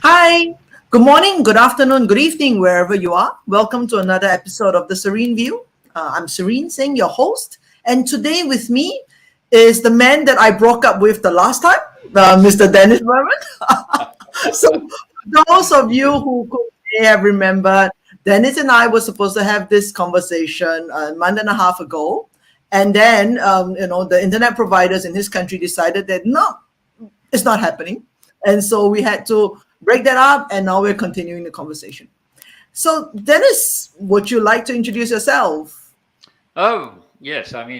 Hi, good morning, good afternoon, good evening, wherever you are. Welcome to another episode of the Serene View. I'm Serene Singh, your host, and today with me is the man that I broke up with the last time, Mr. Denis Barnard. So, those of you who may have remembered, Dennis and I were supposed to have this conversation a month and a half ago, and then the internet providers in his country decided that no, it's not happening. And so we had to break that up, and now we're continuing the conversation. So, Dennis, would you like to introduce yourself? Oh, yes. I'm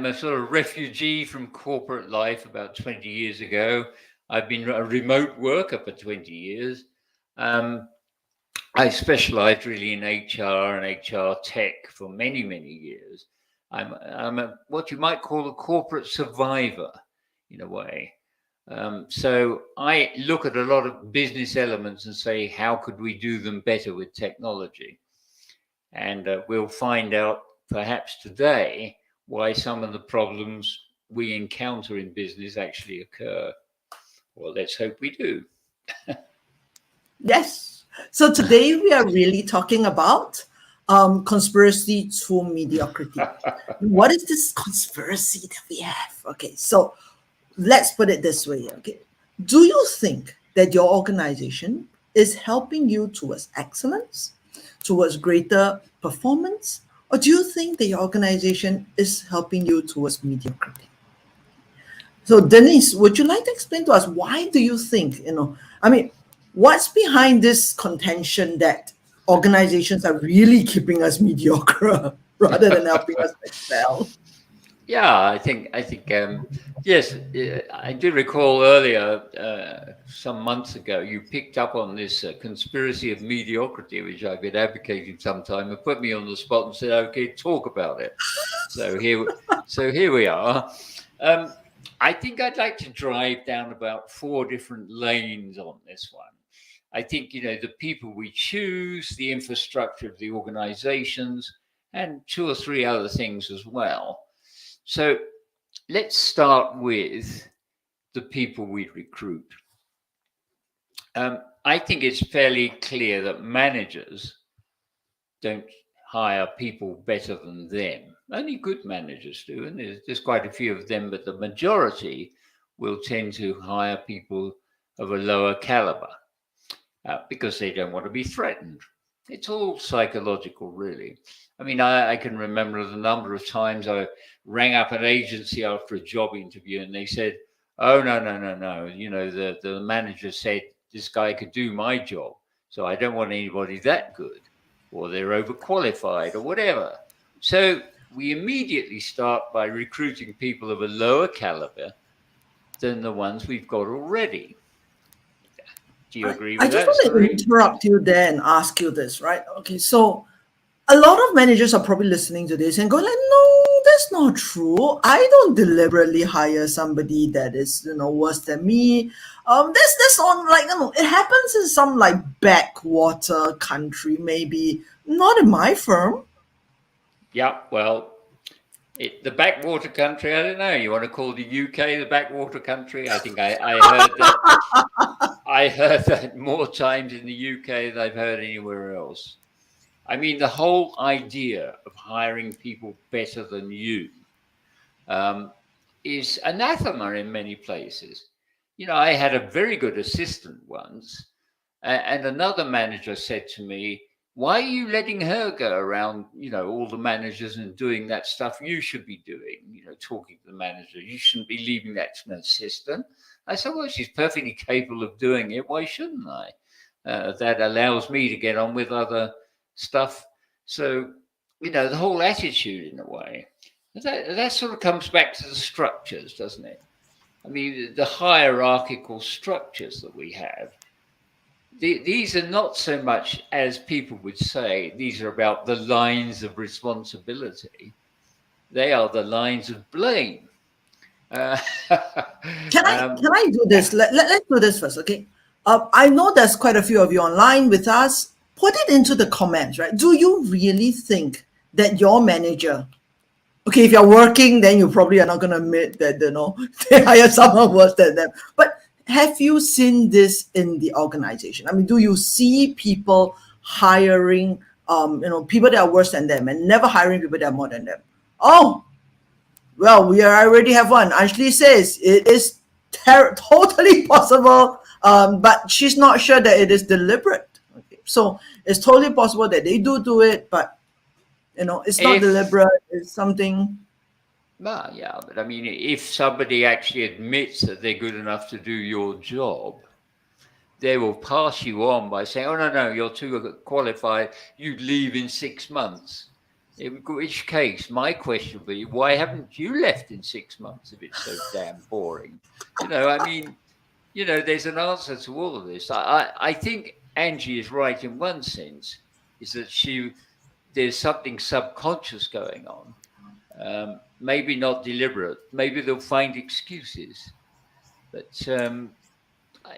a sort of refugee from corporate life about 20 years ago. I've been a remote worker for 20 years. Um, I specialized really in HR and HR tech for many, many years. What you might call a corporate survivor in a way. So I look at a lot of business elements and say, how could we do them better with technology? And we'll find out perhaps today why some of the problems we encounter in business actually occur. Well, let's hope we do. Yes. So today we are really talking about conspiracy to mediocrity. What is this conspiracy that we have? Okay, so let's put it this way. Okay, do you think that your organization is helping you towards excellence, towards greater performance, or do you think that your organization is helping you towards mediocrity? So, Denise, would you like to explain to us why do you think, what's behind this contention that organizations are really keeping us mediocre rather than helping us excel? Yeah, yes, I do recall earlier, some months ago, you picked up on this conspiracy of mediocrity, which I've been advocating some time, and put me on the spot and said, "Okay, talk about it." So here we are. I think I'd like to drive down about 4 different lanes on this one. I think the people we choose, the infrastructure of the organizations, and 2 or 3 other things as well. So let's start with the people we recruit. I think it's fairly clear that managers don't hire people better than them. Only good managers do, and there's quite a few of them, but the majority will tend to hire people of a lower caliber because they don't want to be threatened. It's all psychological, really. I can remember the number of times I rang up an agency after a job interview and they said, "Oh, no, no, no, no. The manager said this guy could do my job. So I don't want anybody that good, or they're overqualified, or whatever." So we immediately start by recruiting people of a lower caliber than the ones we've got already. Do you agree I with just that, want to Serene? interrupt you there and ask you this, right? Okay, so a lot of managers are probably listening to this and going like, no, that's not true. I don't deliberately hire somebody that is, worse than me. That's on like, it happens in some like backwater country, maybe not in my firm. Yeah, well, the backwater country, I don't know. You want to call the UK the backwater country? I think I heard that. I heard that more times in the UK than I've heard anywhere else. The whole idea of hiring people better than you is anathema in many places. I had a very good assistant once, and another manager said to me, "Why are you letting her go around, all the managers and doing that stuff you should be doing, talking to the manager? You shouldn't be leaving that to an assistant." I said, "Well, she's perfectly capable of doing it. Why shouldn't I? That allows me to get on with other stuff." So, the whole attitude in a way, that sort of comes back to the structures, doesn't it? The hierarchical structures that we have. These are not so much, as people would say, these are about the lines of responsibility. They are the lines of blame. Uh, Can I do this? Let's do this first, okay? I know there's quite a few of you online with us. Put it into the comments, right? Do you really think that your manager, okay, if you're working, then you probably are not going to admit that, they hire someone worse than them. But have you seen this in the organization? I mean, do you see people hiring, people that are worse than them and never hiring people that are more than them? Oh, well, we already have one. Ashley says it is totally possible, but she's not sure that it is deliberate. Okay. So it's totally possible that they do it, but it's not deliberate. It's something. Well, yeah, but I mean, if somebody actually admits that they're good enough to do your job, they will pass you on by saying, "Oh no, you're too qualified. You'd leave in 6 months." In which case, my question would be, why haven't you left in 6 months if it's so damn boring? I mean, there's an answer to all of this. I think Angie is right in one sense, is that there's something subconscious going on. Maybe not deliberate. Maybe they'll find excuses, but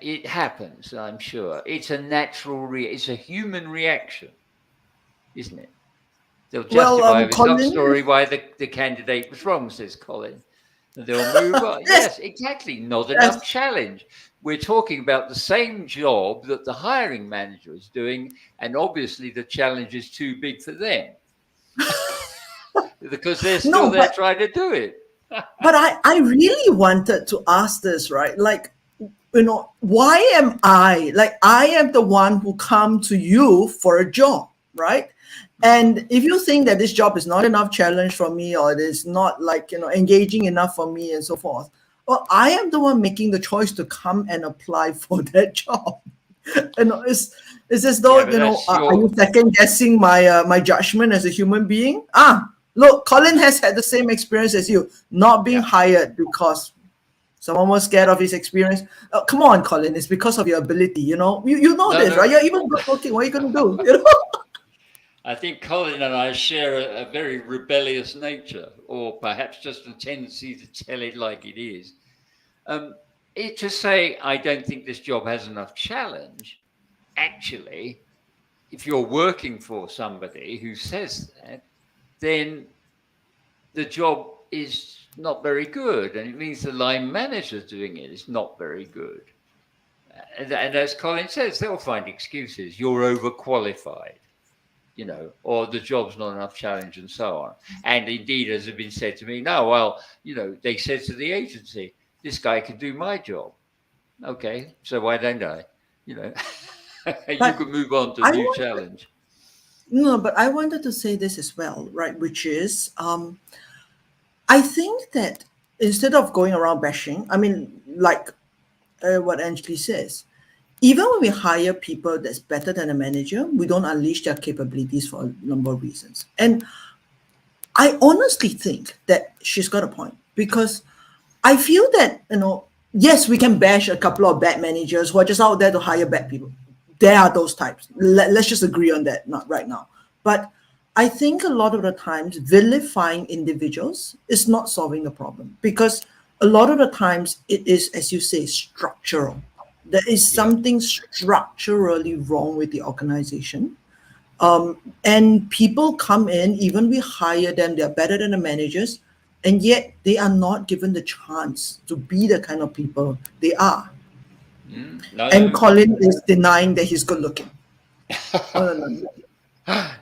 it happens. I'm sure it's a natural. It's a human reaction, isn't it? They'll justify with some story why the candidate was wrong, says Colin. And they'll move on. Yes, exactly. Not enough challenge. We're talking about the same job that the hiring manager is doing, and obviously the challenge is too big for them. Because they're still there trying to do it. But I really wanted to ask this, right? Like, why am I am the one who come to you for a job, right? And if you think that this job is not enough challenge for me, or it is not engaging enough for me and so forth, well, I am the one making the choice to come and apply for that job. It's as though, are you second guessing my judgment as a human being? Look, Colin has had the same experience as you, not being hired because someone was scared of his experience. Come on, Colin, it's because of your ability. You know this, right? You're even good looking. What are you going to do? I think Colin and I share a very rebellious nature, or perhaps just a tendency to tell it like it is. To say, I don't think this job has enough challenge, actually, if you're working for somebody who says that, then the job is not very good. And it means the line manager doing it is not very good. And as Colin says, they'll find excuses. You're overqualified, or the job's not enough challenge and so on. And indeed, as has been said to me, no, well, they said to the agency, this guy can do my job. Okay, so why don't I? You can move on to a new challenge. No, but I wanted to say this as well, right? Which is, I think that instead of going around bashing, I mean, like what Angeli says, even when we hire people that's better than a manager, we don't unleash their capabilities for a number of reasons. And I honestly think that she's got a point, because I feel that, yes, we can bash a couple of bad managers who are just out there to hire bad people. There are those types. Let's just agree on that, not right now. But I think a lot of the times vilifying individuals is not solving the problem, because a lot of the times it is, as you say, structural. There is something structurally wrong with the organization. And people come in, even we hire them, they're better than the managers, and yet they are not given the chance to be the kind of people they are. And Colin is denying that he's good looking.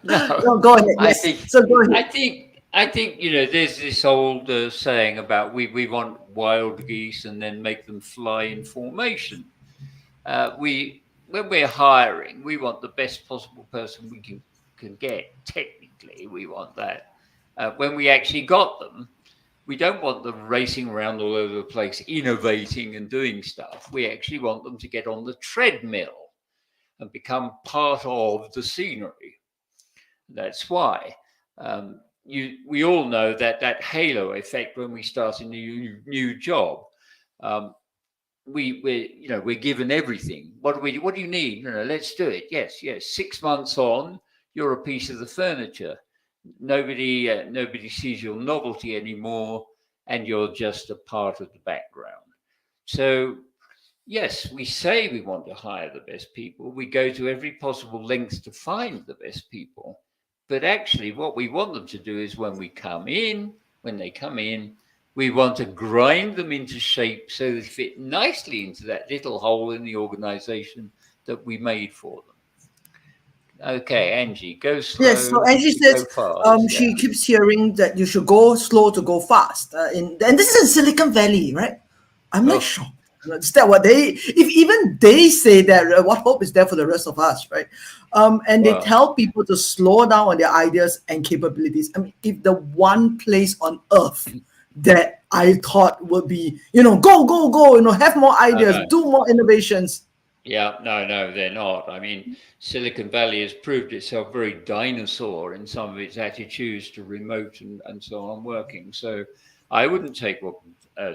No, go ahead. Yes. Go ahead. I think there's this old saying about we want wild geese and then make them fly in formation. When we're hiring, we want the best possible person we can get. Technically, we want that. When we actually got them, we don't want them racing around all over the place, innovating and doing stuff. We actually want them to get on the treadmill and become part of the scenery. That's why we all know that halo effect when we start a new job. We're given everything. What do you need? Let's do it. Yes. 6 months on, you're a piece of the furniture. Nobody sees your novelty anymore, and you're just a part of the background. So, yes, we say we want to hire the best people. We go to every possible length to find the best people. But actually, what we want them to do is when they come in, We want to grind them into shape so they fit nicely into that little hole in the organization that we made for them. Okay, Angie, go slow. Yes, so Angie says go fast. she keeps hearing that you should go slow to go fast. And this is in Silicon Valley, right? I'm like shocked. Is that what if even they say that, what hope is there for the rest of us, right? And they tell people to slow down on their ideas and capabilities. I mean, if the one place on earth that I thought would be, go, have more ideas, do more innovations. Yeah, no, they're not. I mean, Silicon Valley has proved itself very dinosaur in some of its attitudes to remote and so on working. So I wouldn't take what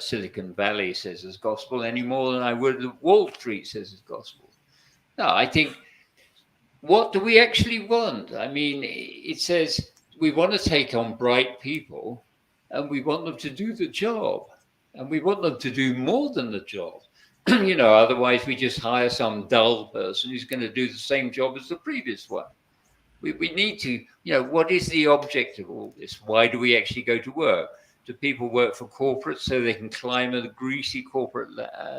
Silicon Valley says as gospel any more than I would what Wall Street says as gospel. No, I think, what do we actually want? I mean, it says we want to take on bright people and we want them to do the job and we want them to do more than the job. Otherwise we just hire some dull person who's going to do the same job as the previous one. We need to, what is the object of all this? Why do we actually go to work? Do people work for corporates so they can climb a greasy corporate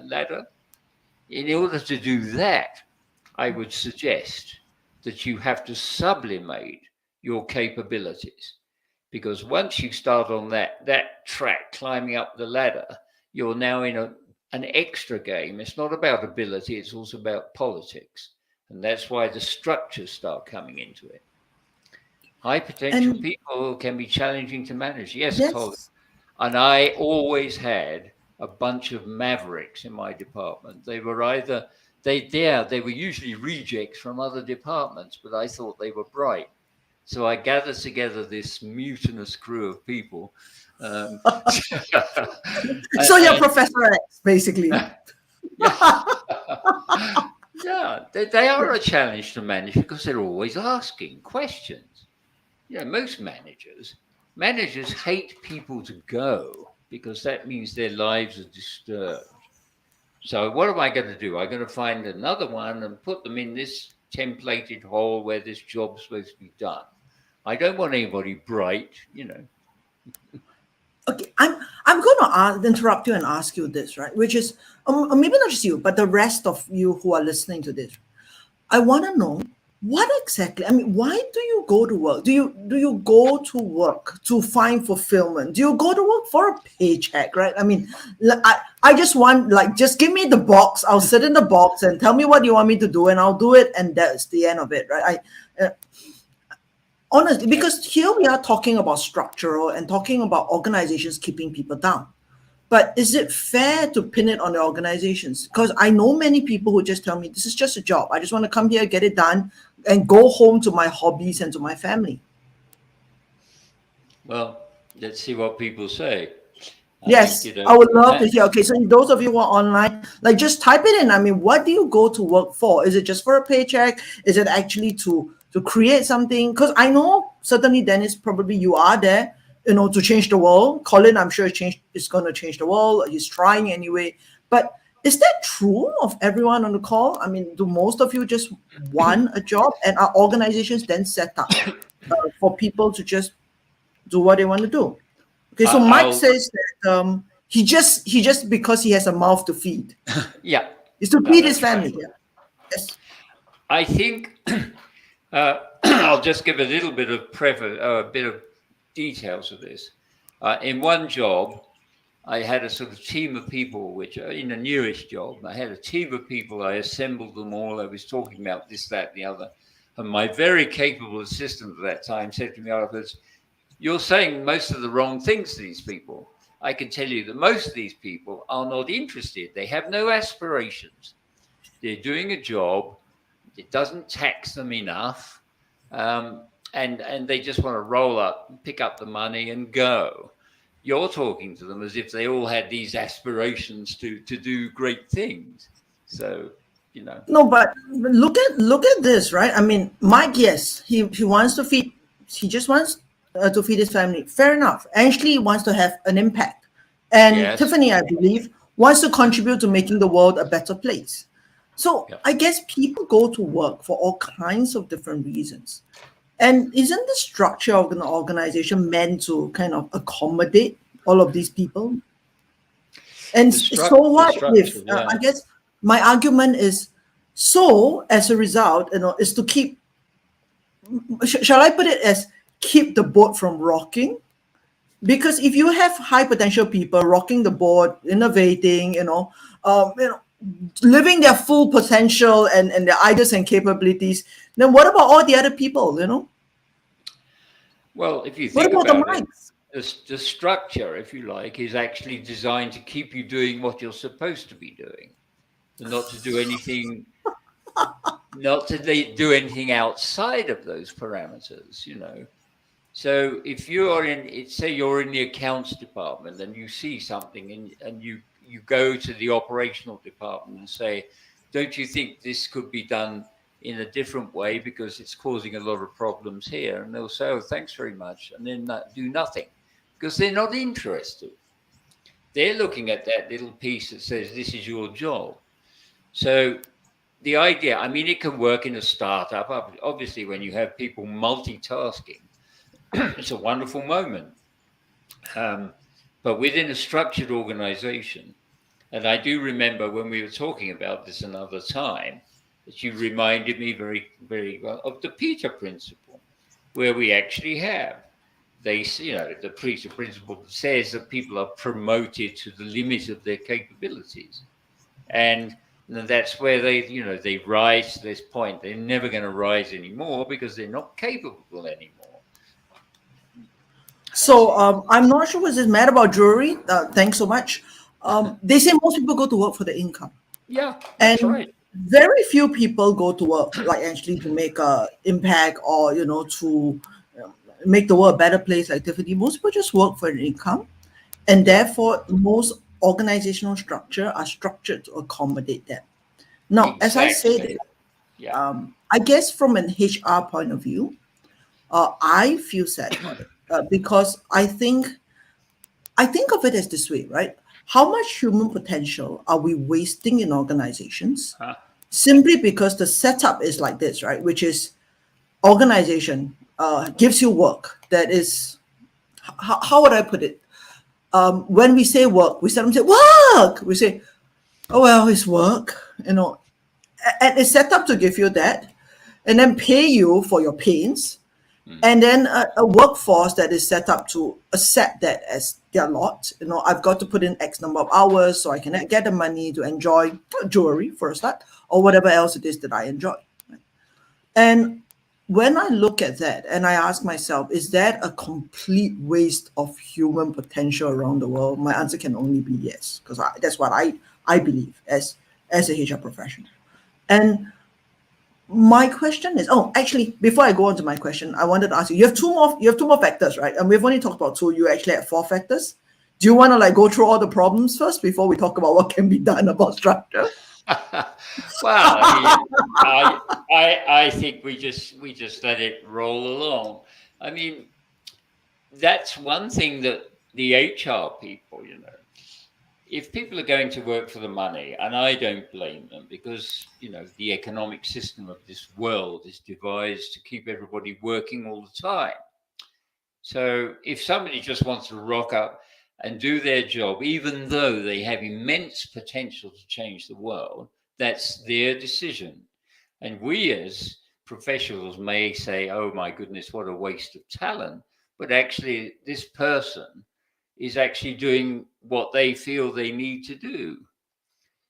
ladder? In order to do that, I would suggest that you have to sublimate your capabilities. Because once you start on that track, climbing up the ladder, you're now in an extra game. It's not about ability, it's also about politics. And that's why the structures start coming into it. High potential people can be challenging to manage. Yes, Colin. And I always had a bunch of mavericks in my department. They were they were usually rejects from other departments, but I thought they were bright. So I gathered together this mutinous crew of people. So you're Professor X, basically. Yeah, they are a challenge to manage because they're always asking questions. Most managers hate people to go because that means their lives are disturbed. So what am I going to do? I'm going to find another one and put them in this templated hole where this job's supposed to be done. I don't want anybody bright, Okay, I'm going to interrupt you and ask you this, right? Which is, maybe not just you, but the rest of you who are listening to this. I want to know what exactly. I mean, why do you go to work? Do you go to work to find fulfillment? Do you go to work for a paycheck, right? I mean, I just want, just give me the box. I'll sit in the box and tell me what you want me to do, and I'll do it, and that's the end of it, right? Honestly, because here we are talking about structural and talking about organizations keeping people down. But is it fair to pin it on the organizations? Because I know many people who just tell me, this is just a job. I just want to come here, get it done, and go home to my hobbies and to my family. Well, let's see what people say. I would love to hear. Okay, so those of you who are online, just type it in. I mean, what do you go to work for? Is it just for a paycheck? Is it actually to create something? Because I know certainly, Denis, probably you are there, to change the world. Colin, I'm sure is going to change the world. He's trying anyway. But is that true of everyone on the call? I mean, do most of you just want a job, and are organizations then set up for people to just do what they want to do? Okay, so Mike says that he just because he has a mouth to feed. Yeah, is to feed his family. Yeah. Yes. I think I'll just give a little bit of details of this. In one job, I had a sort of team of people, which in a newish job, I had a team of people. I assembled them all. I was talking about this, that, and the other. And my very capable assistant at that time said to me afterwards, "You're saying most of the wrong things to these people. I can tell you that most of these people are not interested. They have no aspirations. They're doing a job. It doesn't tax them enough. And they just want to roll up, pick up the money and go. You're talking to them as if they all had these aspirations to do great things." So, No, but look at this, right? I mean, Mike, yes, he wants to feed. He just wants to feed his family. Fair enough. Ashley wants to have an impact. And yes. Tiffany, I believe, wants to contribute to making the world a better place. So I guess people go to work for all kinds of different reasons. And isn't the structure of an organization meant to kind of accommodate all of these people. And so what if, yeah. I guess my argument is, so as a result, is to keep, shall I put it as keep the boat from rocking? Because if you have high potential people rocking the boat, innovating, living their full potential and their ideas and capabilities, then what about all the other people, Well, if you What think about the about it, minds? the structure, if you like, is actually designed to keep you doing what you're supposed to be doing, and not to do anything, do anything outside of those parameters. So if you're say you're in the accounts department and you see something and you go to the operational department and say, don't you think this could be done in a different way because it's causing a lot of problems here? And they'll say, oh, thanks very much. And then do nothing because they're not interested. They're looking at that little piece that says, this is your job. So the idea, I mean, it can work in a startup. Obviously, when you have people multitasking, it's a wonderful moment. But within a structured organization, and I do remember when we were talking about this another time, that you reminded me very, very well of the Peter principle, where we actually have the Peter principle says that people are promoted to the limit of their capabilities. And that's where they rise to this point. They're never going to rise anymore because they're not capable anymore. So I'm not sure what's this mad about jewelry. Thanks so much. They say most people go to work for the income. Yeah, that's And right. very few people go to work like actually to make a impact or to make the world a better place like Tiffany. Most people just work for an income, and Yeah, therefore most organizational structure are structured to accommodate them. Now, as I said, exactly. Yeah. I guess from an HR point of view, I feel sad about it because I think of it as this way, right? How much human potential are we wasting in organizations Huh? simply because the setup is like this, right? Which is organization gives you work that is, how would I put it? When we say work, we seldom say work. We say, oh, well, it's work, and it's set up to give you that and then pay you for your pains. Mm. And then a workforce that is set up to accept that as their lot. I've got to put in X number of hours so I can get the money to enjoy jewelry for a start, or whatever else it is that I enjoy. And when I look at that and I ask myself, is that a complete waste of human potential around the world? My answer can only be yes, because that's what I believe as a HR professional. And my question is, oh, actually, before I go on to my question, I wanted to ask you, you have two more factors, right? And we've only talked about two. You actually have four factors. Do you want to go through all the problems first before we talk about what can be done about structure? Well, I mean, I think we just let it roll along. I mean, that's one thing that the HR people, if people are going to work for the money, and I don't blame them because, the economic system of this world is devised to keep everybody working all the time. So if somebody just wants to rock up and do their job, even though they have immense potential to change the world, that's their decision. And we as professionals may say, oh my goodness, what a waste of talent. But actually, this person is actually doing what they feel they need to do.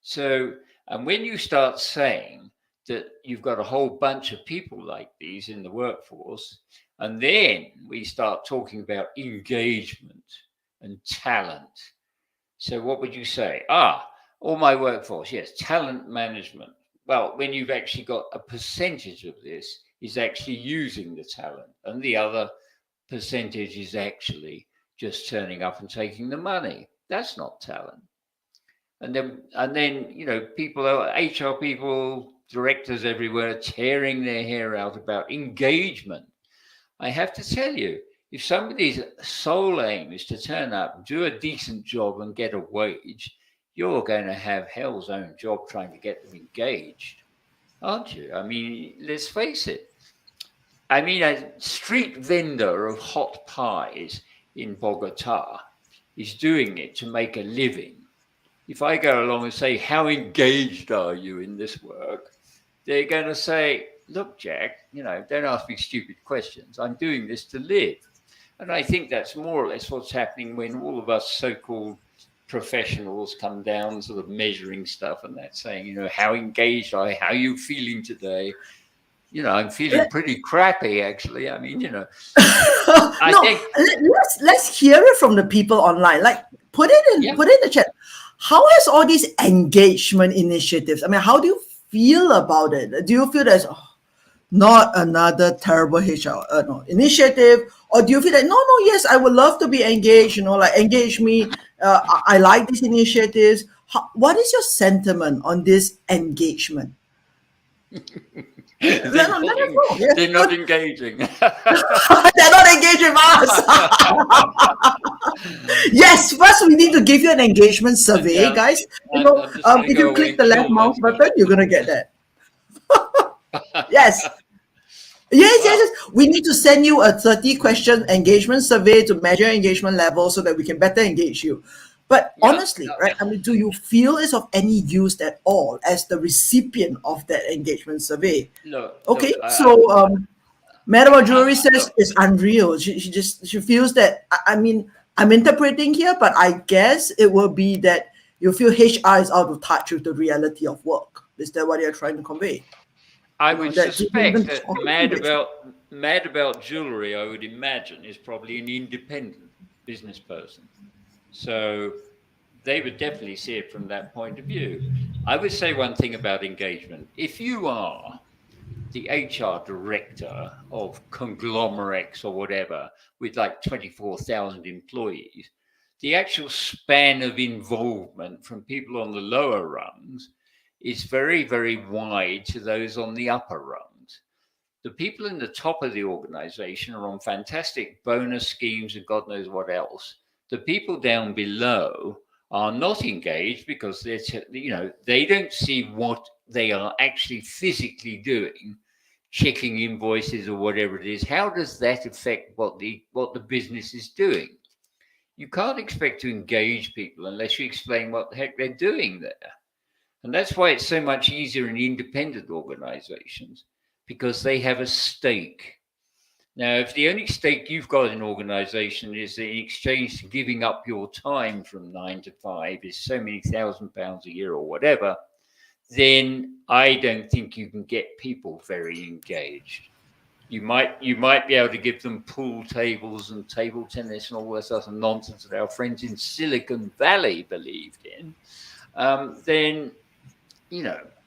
So, and when you start saying that you've got a whole bunch of people like these in the workforce, and then we start talking about engagement and talent. So, what would you say? All my workforce, yes, talent management. Well, when you've actually got a percentage of this is actually using the talent, and the other percentage is actually just turning up and taking the money. That's not talent. And then people, HR people, directors everywhere, tearing their hair out about engagement. I have to tell you, if somebody's sole aim is to turn up, do a decent job, and get a wage, you're going to have hell's own job trying to get them engaged, aren't you? I mean, let's face it. I mean, a street vendor of hot pies in Bogota is doing it to make a living. If I go along and say, how engaged are you in this work? They're going to say, look, Jack, don't ask me stupid questions. I'm doing this to live. And I think that's more or less what's happening when all of us so-called professionals come down sort of measuring stuff and that saying, how engaged are you? How are you feeling today? I'm feeling pretty crappy, actually. I mean, I think let's hear it from the people online. Like, put it in the chat. How has all these engagement initiatives? I mean, how do you feel about it? Do you feel there's not another terrible HR initiative, or do you feel like yes, I would love to be engaged? Like engage me. I like these initiatives. What is your sentiment on this engagement? They're not engaging. They're not engaging us. Yes, first we need to give you an engagement survey, guys. If you click the left mouse button, you're gonna get that. Yes. Yes. We need to send you a 30-question engagement survey to measure engagement level so that we can better engage you. But honestly, right? I mean, do you feel it's of any use at all as the recipient of that engagement survey? Madam Ajuri says it's unreal. She feels that, I mean, I'm interpreting here, but I guess it will be that you feel HR is out of touch with the reality of work. Is that what you're trying to convey? I would suspect that mad about jewelry, I would imagine, is probably an independent business person. So they would definitely see it from that point of view. I would say one thing about engagement. If you are the HR director of conglomerates or whatever with like 24,000 employees, the actual span of involvement from people on the lower rungs is very, very wide to those on the upper rungs. The people in the top of the organization are on fantastic bonus schemes and God knows what else. The people down below are not engaged because they don't see what they are actually physically doing, checking invoices or whatever it is. How does that affect what the business is doing? You can't expect to engage people unless you explain what the heck they're doing there. And that's why it's so much easier in independent organizations, because they have a stake. Now, if the only stake you've got in an organization is in exchange to giving up your time from 9 to 5 is so many £1,000 a year or whatever, then I don't think you can get people very engaged. You might be able to give them pool tables and table tennis and all that sort of nonsense that our friends in Silicon Valley believed in. Then,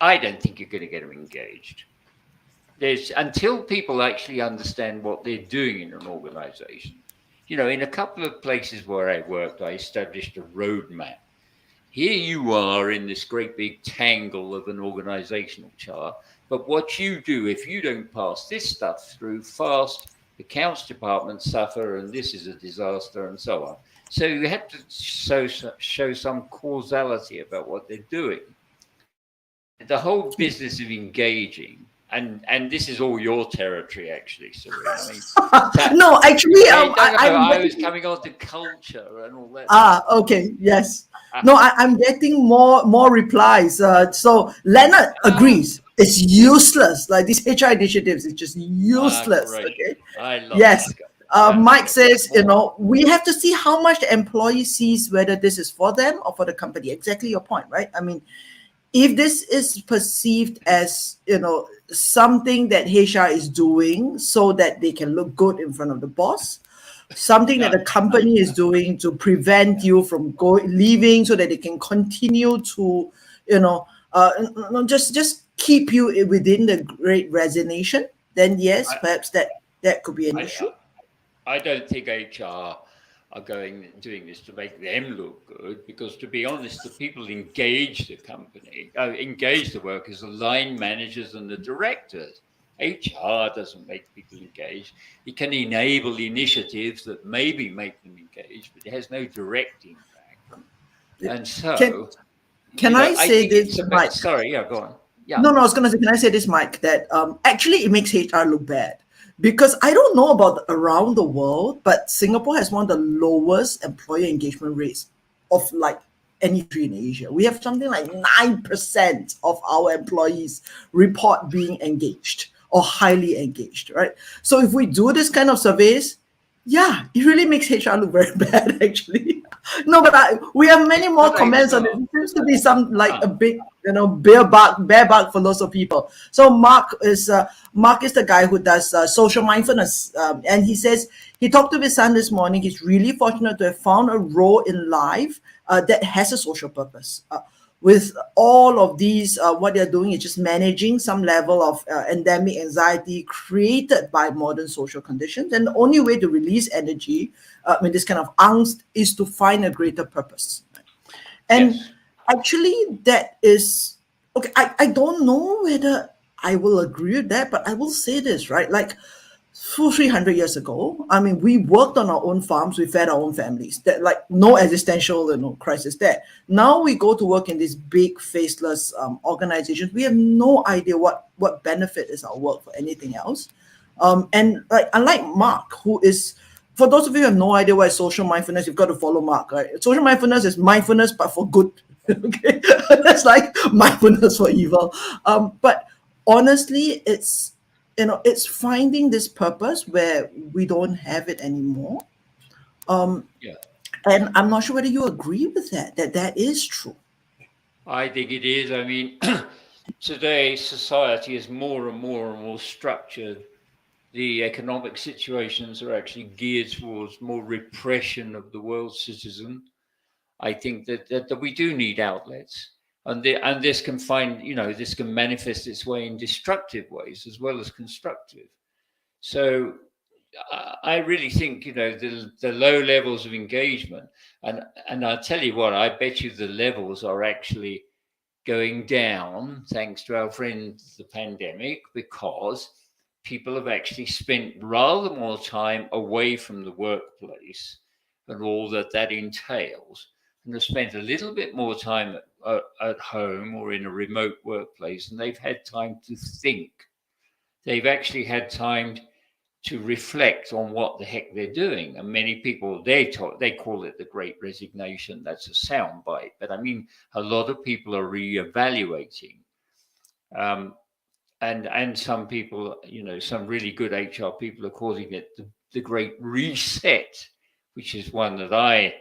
I don't think you're going to get them engaged. Until people actually understand what they're doing in an organization. In a couple of places where I worked, I established a roadmap. Here you are in this great big tangle of an organizational chart. But what you do, if you don't pass this stuff through fast, the accounts department suffer, and this is a disaster, and so on. So you have to show some causality about what they're doing. The whole business of engaging, and this is all your territory, actually, Serene. No, actually, I was coming on to culture and all that. Okay, yes. No, I'm getting more replies. So Leonard agrees. It's useless. Like these HR initiatives, it's just useless. Okay. I love that. Mike says, we have to see how much the employee sees whether this is for them or for the company. Exactly your point, right? I mean, if this is perceived as, something that HR is doing so that they can look good in front of the boss, something that the company is doing to prevent you from leaving so that they can continue to, just keep you within the Great Resignation, then yes, perhaps that could be an issue. I don't think HR are doing this to make them look good, because to be honest, the people engage the company, engage the workers, the line managers and the directors. HR doesn't make people engaged. It can enable initiatives that maybe make them engaged, but it has no direct impact. And so, can I say this, Mike? Sorry, go on. Yeah. No, I was going to say, can I say this, Mike, that actually it makes HR look bad. because I don't know about around the world, but Singapore has one of the lowest employer engagement rates of like any country in Asia. We have something like 9% of our employees report being engaged or highly engaged, right? So if we do this kind of surveys, yeah, it really makes HR look very bad, actually. No, but we have many more But comments on it. HR, It seems to be some like a ah, big, bear bug for lots of people. So Mark is the guy who does social mindfulness, and he says he talked to his son this morning. He's really fortunate to have found a role in life that has a social purpose. With all of these, what they're doing is just managing some level of endemic anxiety created by modern social conditions. And the only way to release energy in this kind of angst is to find a greater purpose. And yes. actually, that is okay. I don't know whether I will agree with that, but I will say this, right? Like 300 years ago, I mean, we worked on our own farms, we fed our own families. That like no existential, crisis there. Now we go to work in these big faceless organizations. We have no idea what benefit is our work for anything else. And like unlike Mark, who is, for those of you who have no idea what is social mindfulness, you've got to follow Mark, right? Social mindfulness is mindfulness but for good. Okay, that's like mindfulness for evil. But honestly, it's finding this purpose where we don't have it anymore. Yeah. And I'm not sure whether you agree with that is true. I think it is. I mean, today society is more and more and more structured. The economic situations are actually geared towards more repression of the world citizen. I think that we do need outlets. And this can this can manifest its way in destructive ways as well as constructive. So I really think the low levels of engagement, and I'll tell you what, I bet you the levels are actually going down thanks to our friend the pandemic, because people have actually spent rather more time away from the workplace and all that entails, and have spent a little bit more time at home or in a remote workplace, and they've had time to think. They've actually had time to reflect on what the heck they're doing. And many people, they call it the Great Resignation. That's a soundbite, but I mean, a lot of people are reevaluating. Um, and some people, some really good HR people are calling it the Great Reset, which is one that I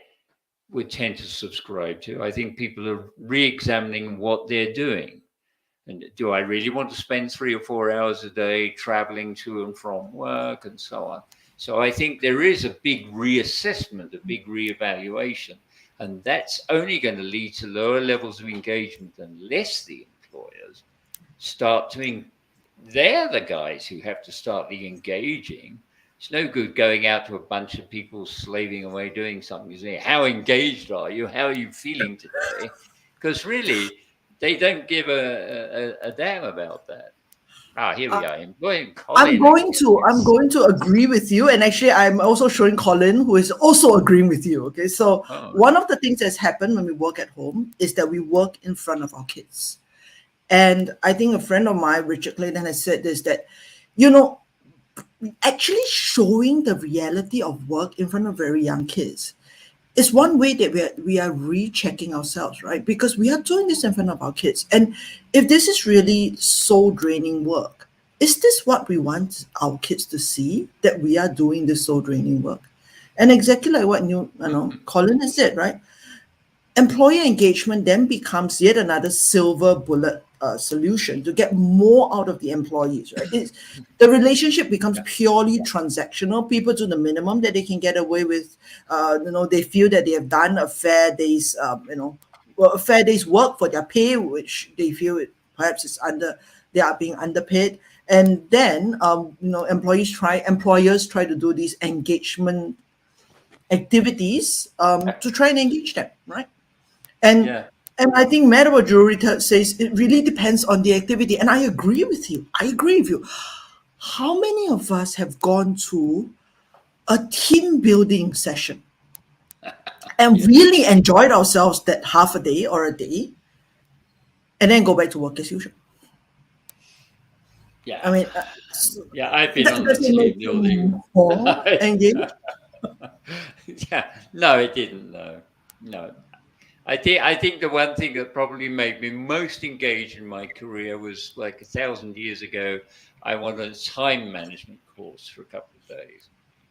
would tend to subscribe to. I think people are re-examining what they're doing. And do I really want to spend 3 or 4 hours a day traveling to and from work and so on? So I think there is a big reassessment, a big reevaluation. And that's only going to lead to lower levels of engagement unless the employers start to, they're the guys who have to start the engaging. It's no good going out to a bunch of people slaving away doing something. You say, how engaged are you? How are you feeling today? Because really, they don't give a damn about that. Here we are. Employing I'm Colin going again. to I'm Yes. going to agree with you, and actually I'm also showing Colin, who is also agreeing with you. Okay, so Oh, one of the things that's happened when we work at home is that we work in front of our kids. And I think a friend of mine, Richard Clayton, has said this, that you know actually showing the reality of work in front of very young kids is one way that we are rechecking ourselves, right? Because we are doing this in front of our kids. And if this is really soul draining work, is this what we want our kids to see, that we are doing this soul draining work? And exactly like what Colin has said, right? Employer engagement then becomes yet another silver bullet solution to get more out of the employees, right? The relationship becomes yeah. purely transactional. People do the minimum that they can get away with. They feel that they have done a fair day's, a fair day's work for their pay, which they feel perhaps is they are being underpaid. And then, employers try to do these engagement activities to try and engage them, right? And Yeah. and I think Madam Jury says it really depends on the activity. And I agree with you. I agree with you. How many of us have gone to a team building session and Yeah. really enjoyed ourselves that half a day or a day and then go back to work as usual? Yeah. I mean, Yeah, I've been on the does it make team you building. more engaged? Yeah, no, it didn't. No, no. I think the one thing that probably made me most engaged in my career was like 1,000 years ago. I went on a time management course for a couple of days,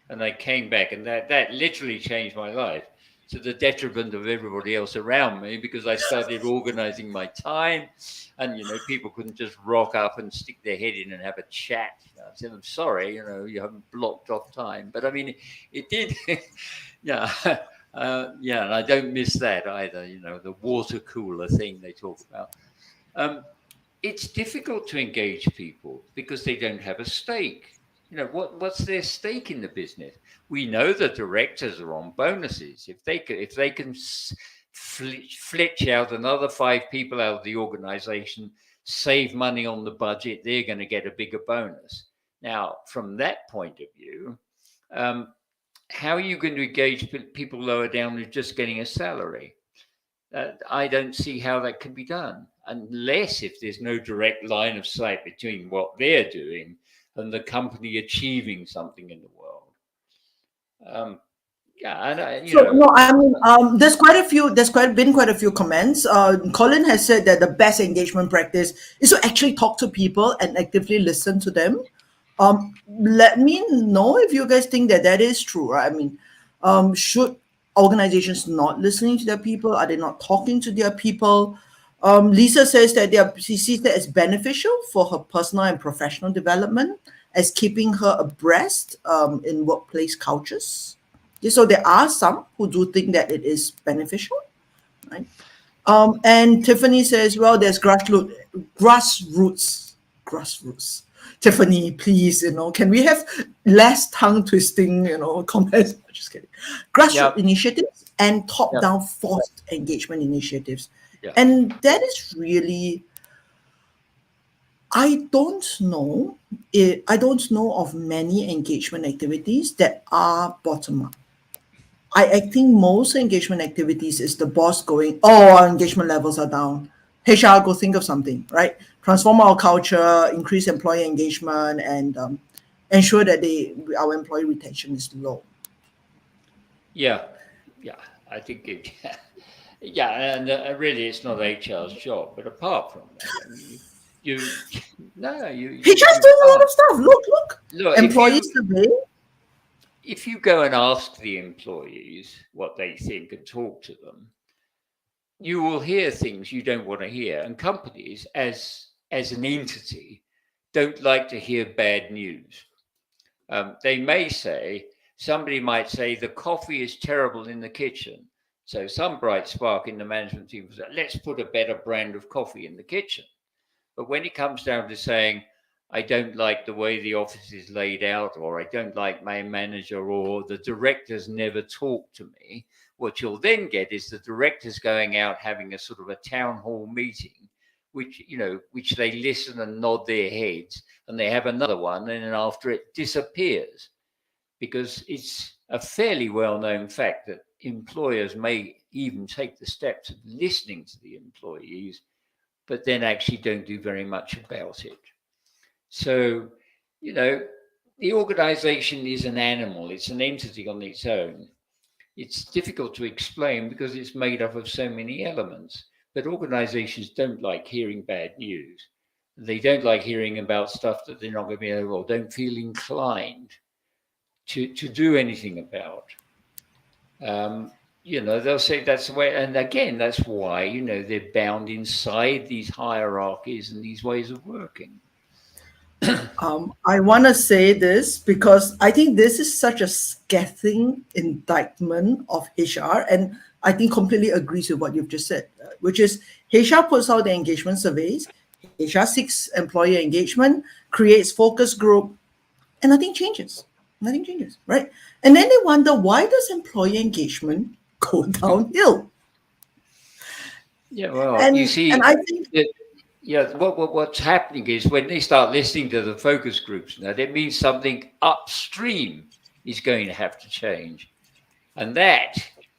and I came back, and that literally changed my life to the detriment of everybody else around me because I started organizing my time, and people couldn't just rock up and stick their head in and have a chat. I said, "I'm sorry, you haven't blocked off time," but I mean, it did. Yeah. Yeah, and I don't miss that either. The water cooler thing they talk about. It's difficult to engage people because they don't have a stake. What's their stake in the business? We know the directors are on bonuses. If they can flitch out another 5 people out of the organization, save money on the budget, they're going to get a bigger bonus. Now, from that point of view, um, how are you going to engage people lower down who're just getting a salary? I don't see how that can be done unless if there's no direct line of sight between what they're doing and the company achieving something in the world. Yeah, and So no, I mean, been quite a few comments. Colin has said that the best engagement practice is to actually talk to people and actively listen to them. Let me know if you guys think that is true, right? I mean, should organizations not listening to their people? Are they not talking to their people? Lisa says that she sees that as beneficial for her personal and professional development, as keeping her abreast in workplace cultures. Yeah, so there are some who do think that it is beneficial, right? And Tiffany says, well, there's grassroots. Tiffany, please, can we have less tongue twisting, comments? Just kidding. Grassroots yeah, initiatives and yeah, top-down forced engagement initiatives. yeah, And that is really, I don't know. I don't know of many engagement activities that are bottom up. I think most engagement activities is the boss going, oh, our engagement levels are down. HR, go think of something, right? Transform our culture, increase employee engagement, and ensure that our employee retention is low. yeah, yeah. I think it. Yeah, and really, it's not HR's job. But apart from that, I mean, you no, HR's you doing a lot can't of stuff. Look, look employee survey. if you go and ask the employees what they think and talk to them, you will hear things you don't want to hear. And companies, as an entity, don't like to hear bad news. They may say, somebody might say, the coffee is terrible in the kitchen. So some bright spark in the management team will say, let's put a better brand of coffee in the kitchen. But when it comes down to saying, I don't like the way the office is laid out, or I don't like my manager, or the directors never talk to me, what you'll then get is the directors going out having a sort of a town hall meeting, which they listen and nod their heads, and they have another one, and then after it disappears, because it's a fairly well-known fact that employers may even take the steps of listening to the employees, but then actually don't do very much about it. So, the organization is an animal, it's an entity on its own. It's difficult to explain because it's made up of so many elements. But organizations don't like hearing bad news. They don't like hearing about stuff that they're not going to be able, or don't feel inclined to do anything about. They'll say that's the way. And again, that's why, they're bound inside these hierarchies and these ways of working. I want to say this because I think this is such a scathing indictment of HR, and I think completely agrees with what you've just said, which is HR puts out the engagement surveys, HR seeks employee engagement, creates focus group, and nothing changes. Nothing changes, right? And then they wonder, why does employee engagement go downhill? Yeah, well, you And see, I think yeah, what's happening is when they start listening to the focus groups now, that means something upstream is going to have to change. And that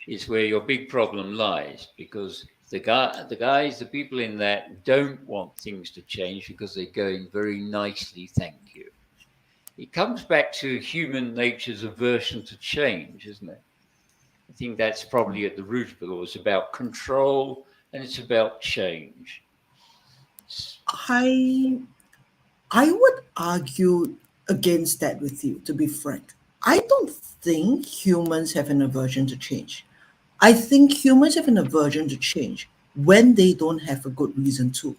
is where your big problem lies, because the people in that don't want things to change because they're going very nicely, thank you. It comes back to human nature's aversion to change, isn't it? I think that's probably at the root of it all. It's about control and it's about change. I I would argue against that with you, to be frank. I don't think humans have an aversion to change. I think humans have an aversion to change when they don't have a good reason to.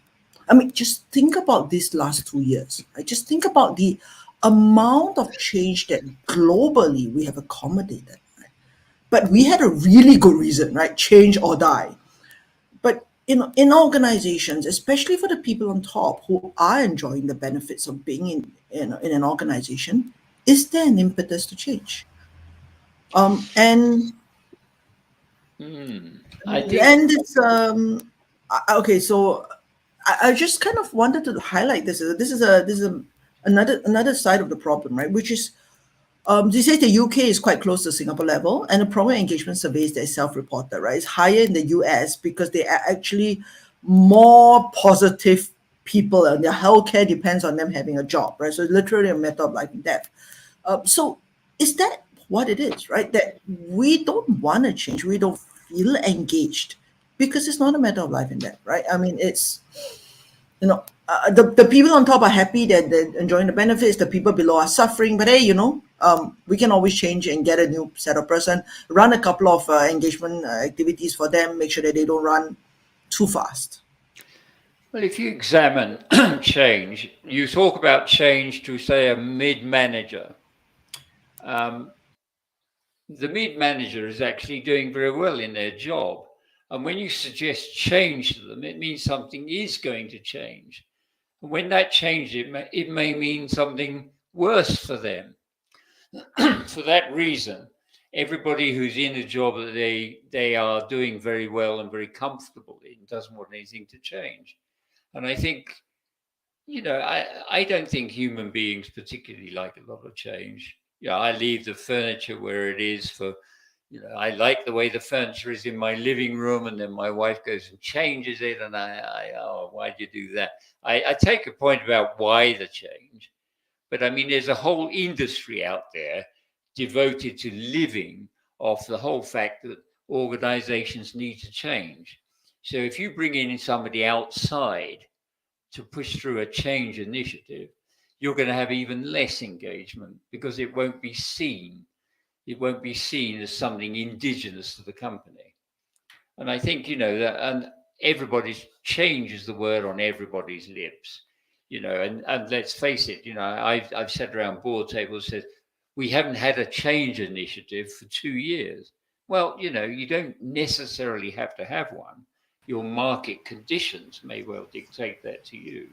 I mean, just think about these last 2 years. Right? Just think about the amount of change that globally we have accommodated. Right? But we had a really good reason, right? Change or die. But in organizations, especially for the people on top who are enjoying the benefits of being in an organization, is there an impetus to change? And I think and it's okay. So I just kind of wanted to highlight this. This is another side of the problem, right? Which is they say the UK is quite close to Singapore level, and the problem engagement surveys that is self-reported, right, is higher in the US because they are actually more positive people, and their healthcare depends on them having a job, right? So it's literally a matter of life and death. So is that what it is, right? That we don't want to change, we don't feel engaged because it's not a matter of life and death, right? I mean, it's the people on top are happy that they're enjoying the benefits. The people below are suffering. But hey, we can always change and get a new set of person, run a couple of engagement activities for them, make sure that they don't run too fast. Well, if you examine change, you talk about change to, say, a mid-manager. The mid-manager is actually doing very well in their job. And when you suggest change to them, it means something is going to change. And when that changes, it may mean something worse for them. For that reason, everybody who's in a job that they are doing very well and very comfortable in doesn't want anything to change. And I think, I don't think human beings particularly like a lot of change. Yeah, I leave the furniture where it is I like the way the furniture is in my living room, and then my wife goes and changes it, and oh, why'd you do that? I take a point about why the change, but I mean, there's a whole industry out there devoted to living off the whole fact that organizations need to change. So if you bring in somebody outside to push through a change initiative, you're going to have even less engagement because it won't be seen. It won't be seen as something indigenous to the company. And I think, that, and everybody's change is the word on everybody's lips, and let's face it, I've sat around board tables and said, we haven't had a change initiative for 2 years. Well, you don't necessarily have to have one. Your market conditions may well dictate that to you.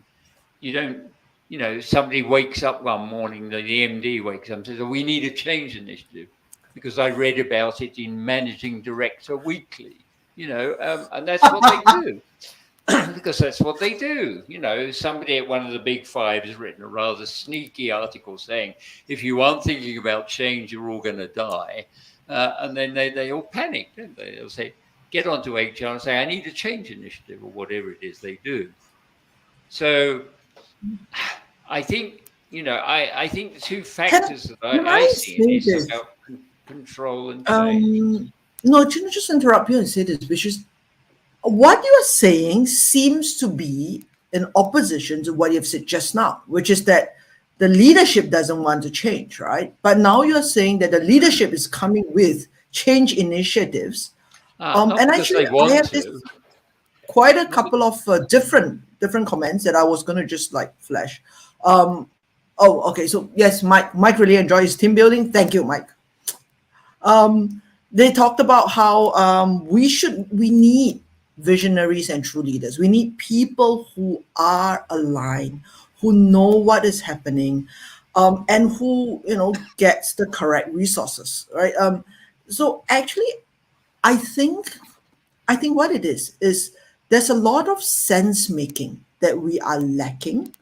You don't, somebody wakes up one morning, the MD wakes up and says, oh, we need a change initiative because I read about it in Managing Director Weekly, and that's what they do. Because that's what they do. Somebody at one of the big five has written a rather sneaky article saying, if you aren't thinking about change, you're all going to die. And then they all panic, don't they? They'll say, get onto HR and say, I need a change initiative, or whatever it is they do. So I think, I think the two factors that I see is about control and change. No, just interrupt you and say this, which is what you're saying seems to be in opposition to what you've said just now, which is that the leadership doesn't want to change, right? But now you're saying that the leadership is coming with change initiatives. And actually, I have this quite a couple of different comments that I was going to just like flash. Okay. So yes, Mike really enjoys team building. Thank you, Mike. They talked about how we need visionaries and true leaders. We need people who are aligned, who know what is happening, and who gets the correct resources, right? So actually, I think what it is there's a lot of sense making that we are lacking,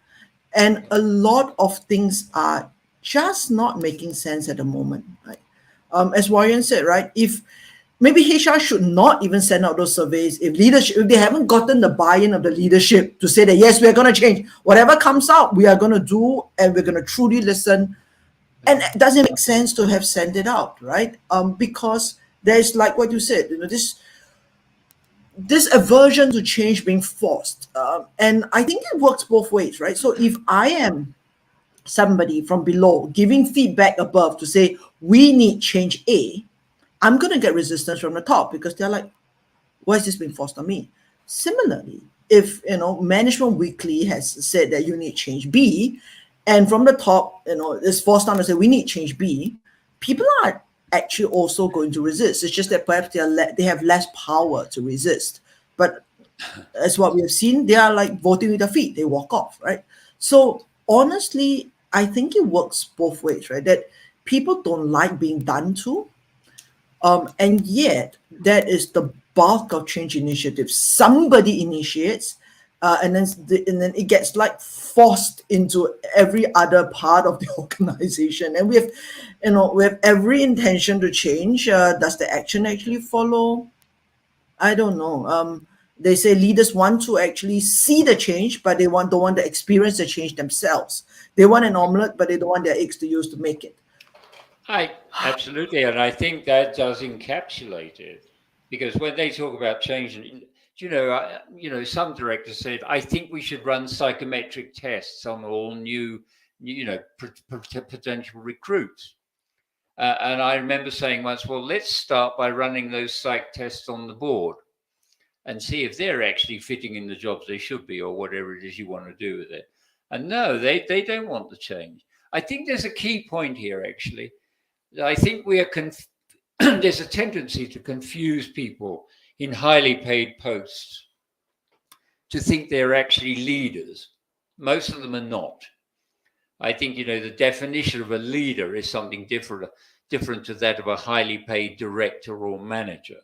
and a lot of things are just not making sense at the moment, right? As Warren said, right? If maybe HR should not even send out those surveys if leadership, if they haven't gotten the buy-in of the leadership to say that, yes, we are going to change. Whatever comes out, we are going to do, and we're going to truly listen. And it doesn't make sense to have sent it out, right? Because there's, like what you said, this aversion to change being forced. And I think it works both ways, right? So if I am somebody from below giving feedback above to say, we need change A, I'm going to get resistance from the top because they're like, why is this being forced on me? Similarly, if Management Weekly has said that you need change B, and from the top, it's forced on to say we need change B, people are actually also going to resist. It's just that perhaps they have less power to resist. But as what we have seen, they are like voting with their feet. They walk off, right? So honestly, I think it works both ways, right? That people don't like being done to, and yet that is the bulk of change initiatives. Somebody initiates, and then it gets like forced into every other part of the organization. And we have every intention to change. Does the action actually follow? I don't know. They say leaders want to actually see the change, but don't want to experience the change themselves. They want an omelette, but they don't want their eggs to use to make it. Absolutely, and I think that does encapsulate it, because when they talk about change, some directors said, "I think we should run psychometric tests on all new, potential recruits." And I remember saying once, "Well, let's start by running those psych tests on the board and see if they're actually fitting in the jobs they should be, or whatever it is you want to do with it." And no, they don't want the change. I think there's a key point here, actually. I think we are there's a tendency to confuse people in highly paid posts to think they're actually leaders. Most of them are not. I think, the definition of a leader is something different to that of a highly paid director or manager.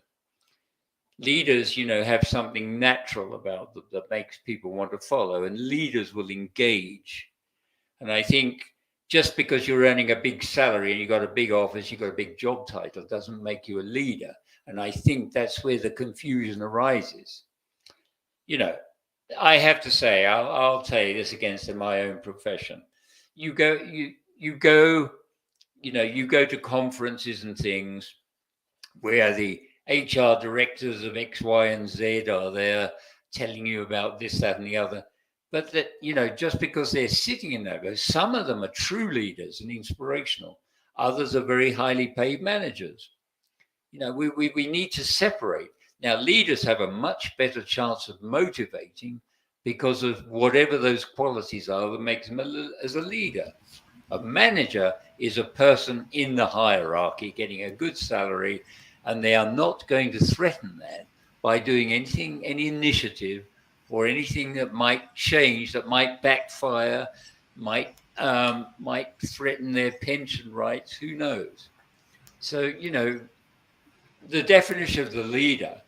Leaders, have something natural about them that makes people want to follow, and leaders will engage. And I think just because you're earning a big salary and you've got a big office, you've got a big job title, doesn't make you a leader. And I think that's where the confusion arises. I have to say, I'll tell you this against in my own profession. You go to conferences and things where the HR directors of X, Y, and Z are there telling you about this, that, and the other. But that, just because they're sitting in that, some of them are true leaders and inspirational. Others are very highly paid managers. We need to separate. Now, leaders have a much better chance of motivating because of whatever those qualities are that makes them as a leader. A manager is a person in the hierarchy getting a good salary, and they are not going to threaten that by doing any initiative or anything that might change, that might backfire, might threaten their pension rights. Who knows? So, the definition of the leader,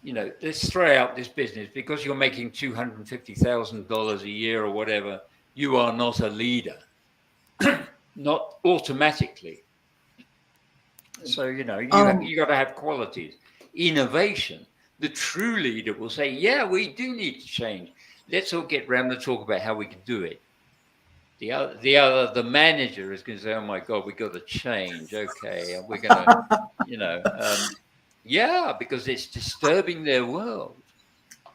let's throw out this business. Because you're making $250,000 a year or whatever, you are not a leader, not automatically. So, you got to have qualities. Innovation. The true leader will say, yeah, we do need to change. Let's all get round to talk about how we can do it. The manager is going to say, oh my God, we got to change. Okay. And we're going to, because it's disturbing their world.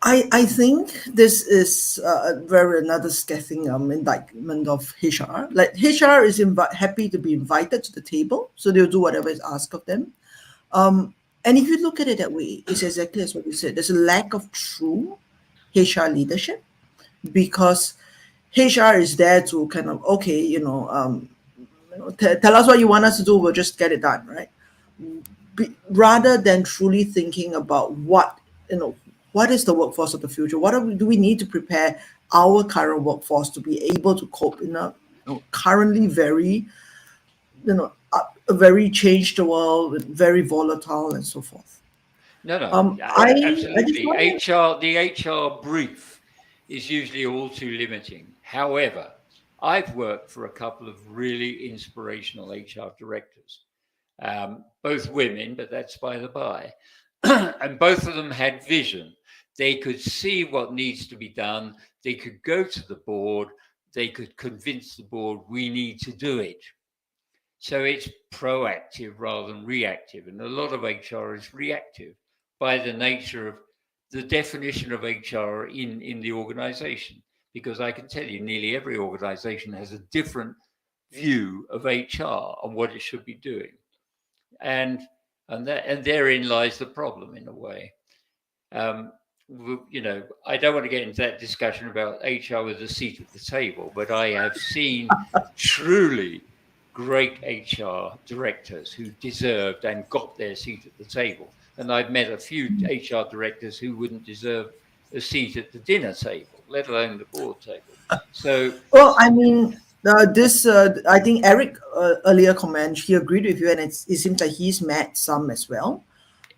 I think this is another scathing indictment of HR. Like, HR is happy to be invited to the table, so they'll do whatever is asked of them. And if you look at it that way, it's exactly as what you said. There's a lack of true HR leadership, because HR is there to kind of, okay, tell us what you want us to do, we'll just get it done, right? Rather than truly thinking about what is the workforce of the future? Do we need to prepare our current workforce to be able to cope in a currently very, a very changed world, very volatile and so forth? No, absolutely. The HR brief is usually all too limiting. However, I've worked for a couple of really inspirational HR directors, both women, but that's by the by. And both of them had vision. They could see what needs to be done. They could go to the board. They could convince the board we need to do it. So it's proactive rather than reactive. And a lot of HR is reactive by the nature of the definition of HR in the organization. Because I can tell you, nearly every organization has a different view of HR and what it should be doing. And therein lies the problem in a way. I don't want to get into that discussion about HR with a seat at the table, but I have seen truly great HR directors who deserved and got their seat at the table. And I've met a few HR directors who wouldn't deserve a seat at the dinner table, let alone the board table. So, well, I mean, I think Eric earlier comment, he agreed with you, and it seems like he's met some as well.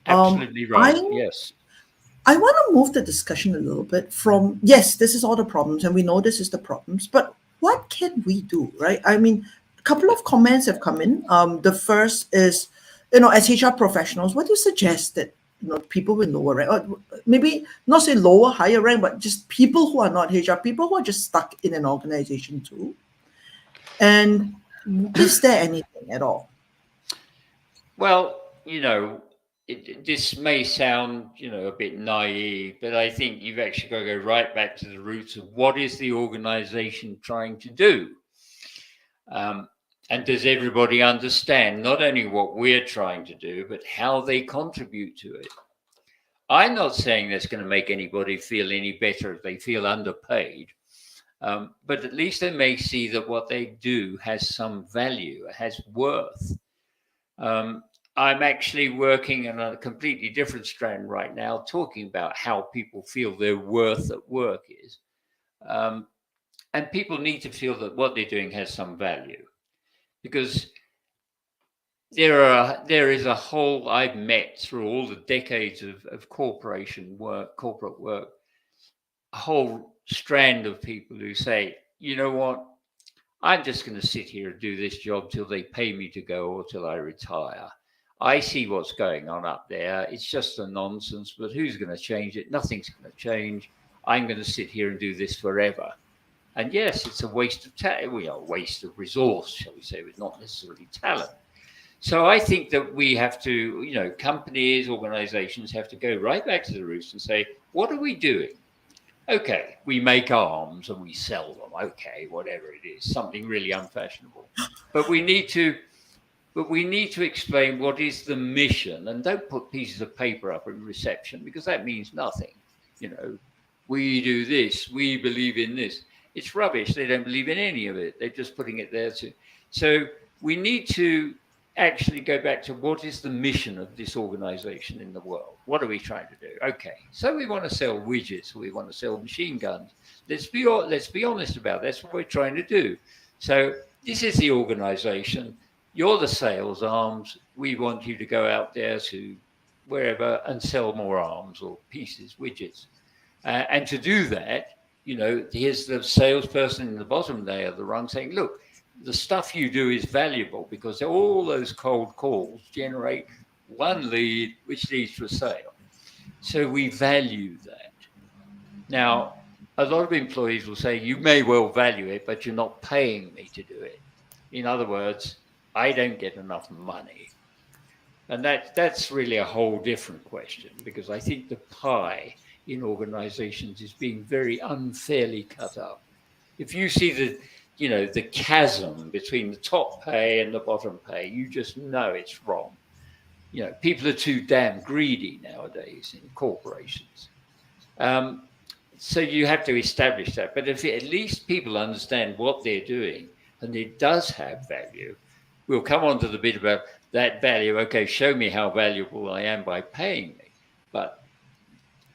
absolutely right. I Yes. I want to move the discussion a little bit from, yes, this is all the problems, and we know this is the problems, but what can we do, right? I mean, a couple of comments have come in. The first is, as HR professionals, what do you suggest that people with lower rank, or maybe not say lower, higher rank, but just people who are not HR, people who are just stuck in an organization too? And is there anything at all? Well, this may sound, a bit naive, but I think you've actually got to go right back to the roots of what is the organization trying to do? And does everybody understand not only what we're trying to do, but how they contribute to it? I'm not saying that's going to make anybody feel any better if they feel underpaid, but at least they may see that what they do has some value, has worth. I'm actually working on a completely different strand right now, talking about how people feel their worth at work is. And people need to feel that what they're doing has some value. Because there is a whole, I've met through all the decades of corporate work, a whole strand of people who say, you know what, I'm just going to sit here and do this job till they pay me to go or till I retire. I see what's going on up there. It's just a nonsense, but who's going to change it? Nothing's going to change. I'm going to sit here and do this forever. And yes, it's a waste of waste of resource, shall we say, but not necessarily talent. So I think that we have to, companies, organizations have to go right back to the roots and say, what are we doing? Okay, we make arms and we sell them. Okay, whatever it is, something really unfashionable. But we need to explain what is the mission, and don't put pieces of paper up in reception because that means nothing. We do this, we believe in this. It's rubbish. They don't believe in any of it. They're just putting it there too. So we need to actually go back to what is the mission of this organization in the world? What are we trying to do? Okay, so we want to sell widgets, or we want to sell machine guns. Let's be honest about it. That's what we're trying to do. So this is the organization. You're the sales arms. We want you to go out there to wherever and sell more arms or pieces, widgets. And to do that, here's the salesperson in the bottom layer of the rung saying, look, the stuff you do is valuable because all those cold calls generate one lead, which leads to a sale. So we value that. Now, a lot of employees will say, you may well value it, but you're not paying me to do it. In other words, I don't get enough money. And that's really a whole different question, because I think the pie in organizations is being very unfairly cut up. If you see the chasm between the top pay and the bottom pay, you just know it's wrong. People are too damn greedy nowadays in corporations. So you have to establish that. But if at least people understand what they're doing and it does have value, we'll come on to the bit about that value. Okay, show me how valuable I am by paying me. But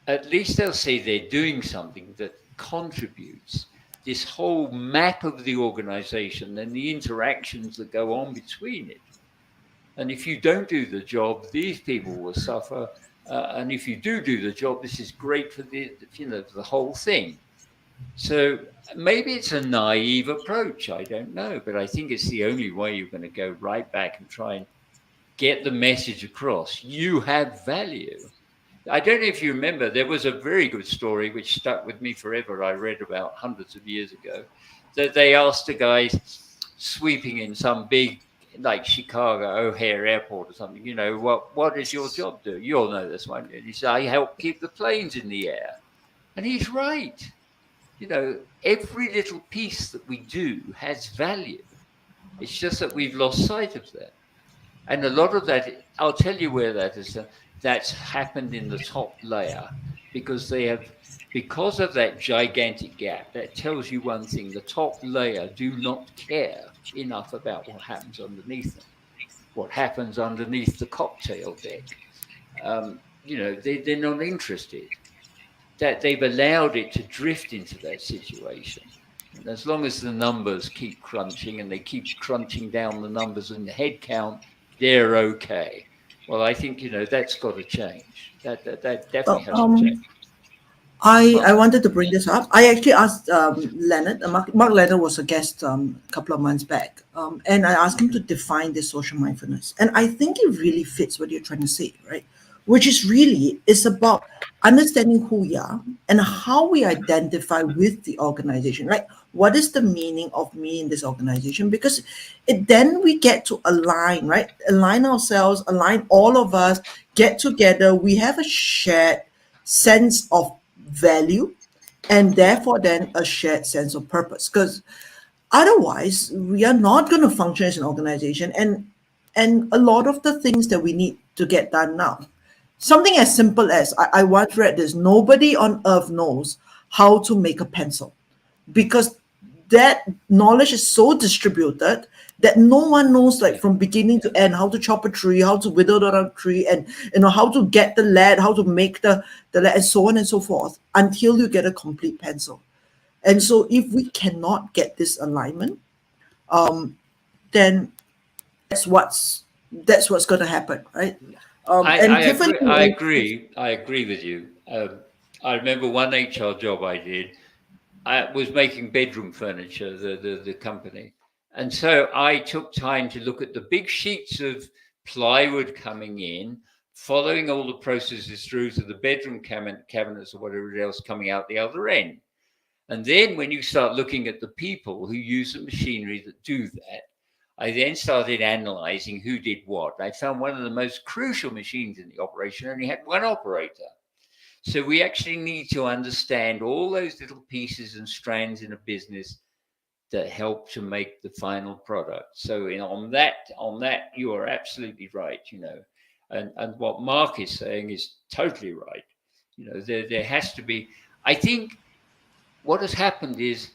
at least they'll say they're doing something that contributes. This whole map of the organization and the interactions that go on between it. And if you don't do the job, these people will suffer. And if you do the job, this is great for the whole thing. So maybe it's a naive approach. I don't know. But I think it's the only way you're going to go right back and try and get the message across. You have value. I don't know if you remember, there was a very good story which stuck with me forever. I read about hundreds of years ago that they asked the guys sweeping in some big, like Chicago O'Hare Airport or something, what does your job do? You all know this one. And he said, I help keep the planes in the air. And he's right. Every little piece that we do has value. It's just that we've lost sight of that. And a lot of that, I'll tell you where that is. That's happened in the top layer because because of that gigantic gap. That tells you one thing: the top layer do not care enough about what happens underneath them, what happens underneath the cocktail deck. They're not interested. That they've allowed it to drift into that situation. And as long as the numbers keep crunching and they keep crunching down the numbers in the head count, they're okay. Well, I think, that's got to change. That definitely has to change. I wanted to bring this up. I actually asked Leonard, Mark Leonard was a guest a couple of months back, and I asked him to define this social mindfulness. And I think it really fits what you're trying to say, right? Which is really, it's about understanding who we are and how we identify with the organization, right? What is the meaning of me in this organization? Because then we get to align, right? Align ourselves, align all of us, get together. We have a shared sense of value and therefore then a shared sense of purpose, because otherwise we are not going to function as an organization. And a lot of the things that we need to get done now, something as simple as I once read this: nobody on earth knows how to make a pencil, because that knowledge is so distributed that no one knows, like, from beginning to end, how to chop a tree, how to whittle down a tree, and how to get the lead, how to make the lead, and so on and so forth, until you get a complete pencil. And so if we cannot get this alignment, then that's what's going to happen, right? I agree with you. I remember one HR job I did. I was making bedroom furniture, the company. And so I took time to look at the big sheets of plywood coming in, following all the processes through to the bedroom cabinets or whatever else coming out the other end. And then when you start looking at the people who use the machinery that do that, I then started analyzing who did what. I found one of the most crucial machines in the operation only had one operator. So we actually need to understand all those little pieces and strands in a business that help to make the final product. So on that, you are absolutely right. And what Mark is saying is totally right. There has to be. I think what has happened is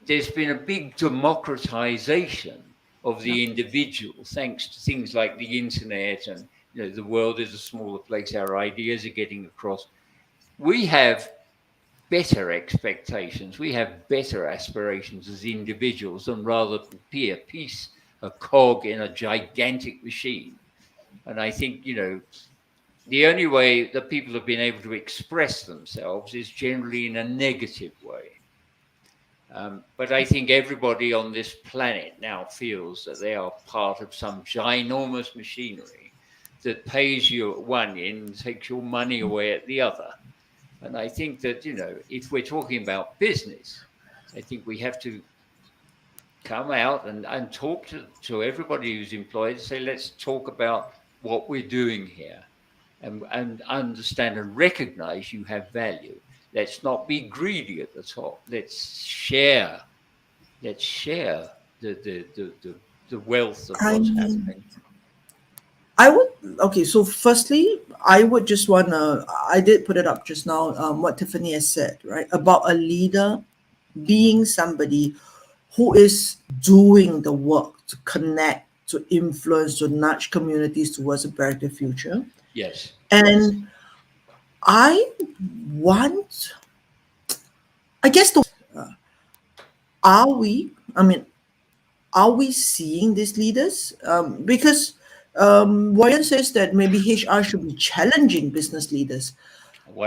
there's been a big democratization of the individual, thanks to things like the internet and the world is a smaller place. Our ideas are getting across. We have better expectations. We have better aspirations as individuals than rather be a cog in a gigantic machine. And I think, the only way that people have been able to express themselves is generally in a negative way. But I think everybody on this planet now feels that they are part of some ginormous machinery that pays you at one end and takes your money away at the other. And I think that, if we're talking about business, I think we have to come out and talk to everybody who's employed and say, let's talk about what we're doing here and understand and recognize you have value. Let's not be greedy at the top. Let's share the wealth of what's happening. So firstly, I would just want to, I did put it up just now, what Tiffany has said, right? About a leader being somebody who is doing the work to connect, to influence, to nudge communities towards a brighter future. Yes. And I guess are we seeing these leaders? Because Warren says that maybe HR should be challenging business leaders.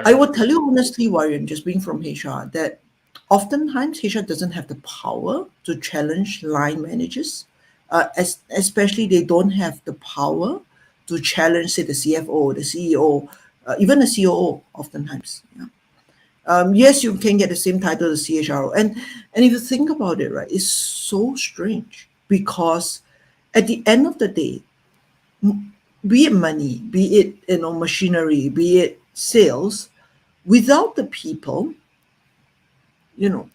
I will tell you honestly, Warren, just being from HR, that oftentimes HR doesn't have the power to challenge line managers, especially they don't have the power to challenge, say, the CFO, the CEO, even the COO oftentimes. Yeah. Yes, you can get the same title as CHRO. And if you think about it, right, it's so strange because at the end of the day, be it money, be it machinery, be it sales, without the people, you know,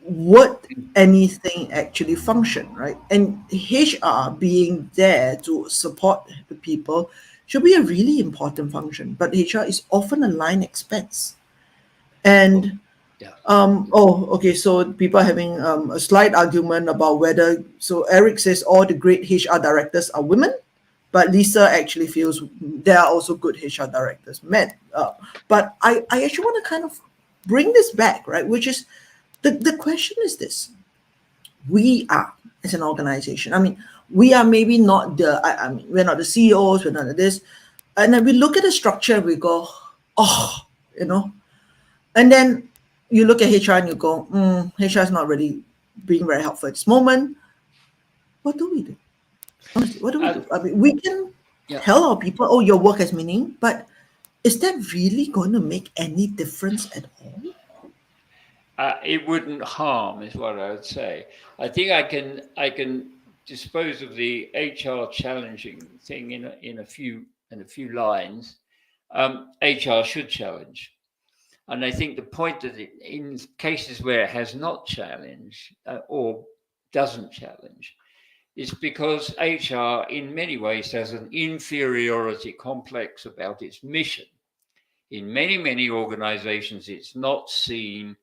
would anything actually function, right? And HR being there to support the people should be a really important function. But HR is often a line expense. And Yeah. okay. So people are having a slight argument about whether. So Eric says all the great HR directors are women, but Lisa actually feels there are also good HR directors, men. But I actually want to kind of bring this back, right? Which is the question is this: we are as an organization. I mean, we are maybe not the. I mean, we're not the CEOs. We're not this, and then we look at the structure and we go, oh, you know, and then you look at HR and you go, HR is not really being very helpful at this moment. What do we do? Honestly, what do we do? I mean, we can Yeah. tell our people, oh, your work has meaning, but is that really going to make any difference at all? It wouldn't harm, is what I would say. I think I can dispose of the HR challenging thing in a few lines. HR should challenge, and I think the point that in cases where it has not challenged or doesn't challenge is because HR in many ways has an inferiority complex about its mission. In many organizations, it's not seen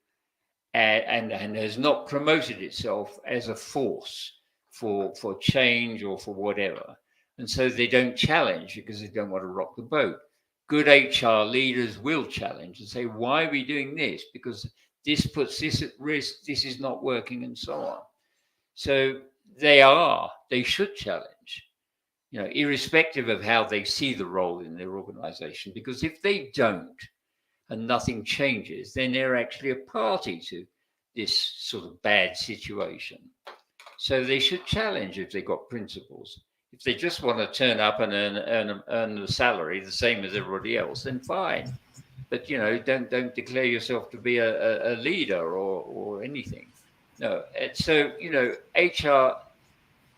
and has not promoted itself as a force for change or for whatever. And so they don't challenge because they don't want to rock the boat. Good HR leaders will challenge and say, why are we doing this? Because this puts this at risk, this is not working, and so on. So they should challenge, irrespective of how they see the role in their organization. Because if they don't, and nothing changes, then they're actually a party to this sort of bad situation. So they should challenge if they've got principles. If they just want to turn up and earn the salary the same as everybody else, then fine. But don't declare yourself to be a leader or anything. No. So HR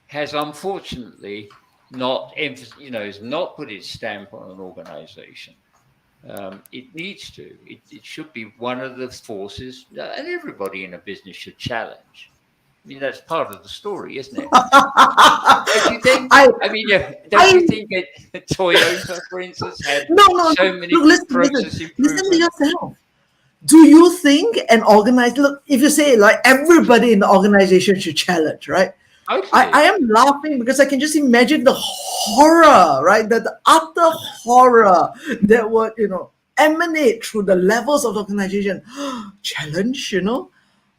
has unfortunately not has not put its stamp on an organization. It needs to. It should be one of the forces, and everybody in a business should challenge. I mean, that's part of the story, isn't it? Don't you think? I, I mean, don't I, you think Toyota, for instance, had no, no, so no. many Look, process listen to improvements? yourself. Do you think an organization, look, if you say like everybody in the organization should challenge, right? I Totally. am laughing because I can just imagine the horror, right? The utter horror that would, emanate through the levels of the organization. Challenge, Yeah,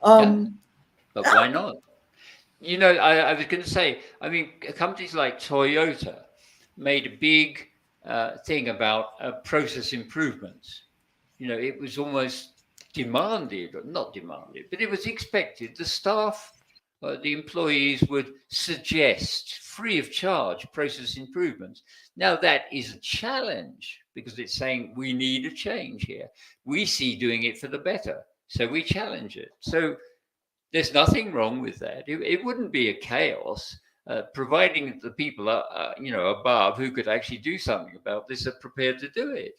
Um, but why not? I was going to say, I mean, companies like Toyota made a big thing about process improvements. It was almost demanded, or not demanded, but it was expected. The staff, the employees would suggest free of charge process improvements. Now, that is a challenge because it's saying we need a change here. We see doing it for the better, so we challenge it. So there's nothing wrong with that. It wouldn't be a chaos, providing the people above who could actually do something about this are prepared to do it.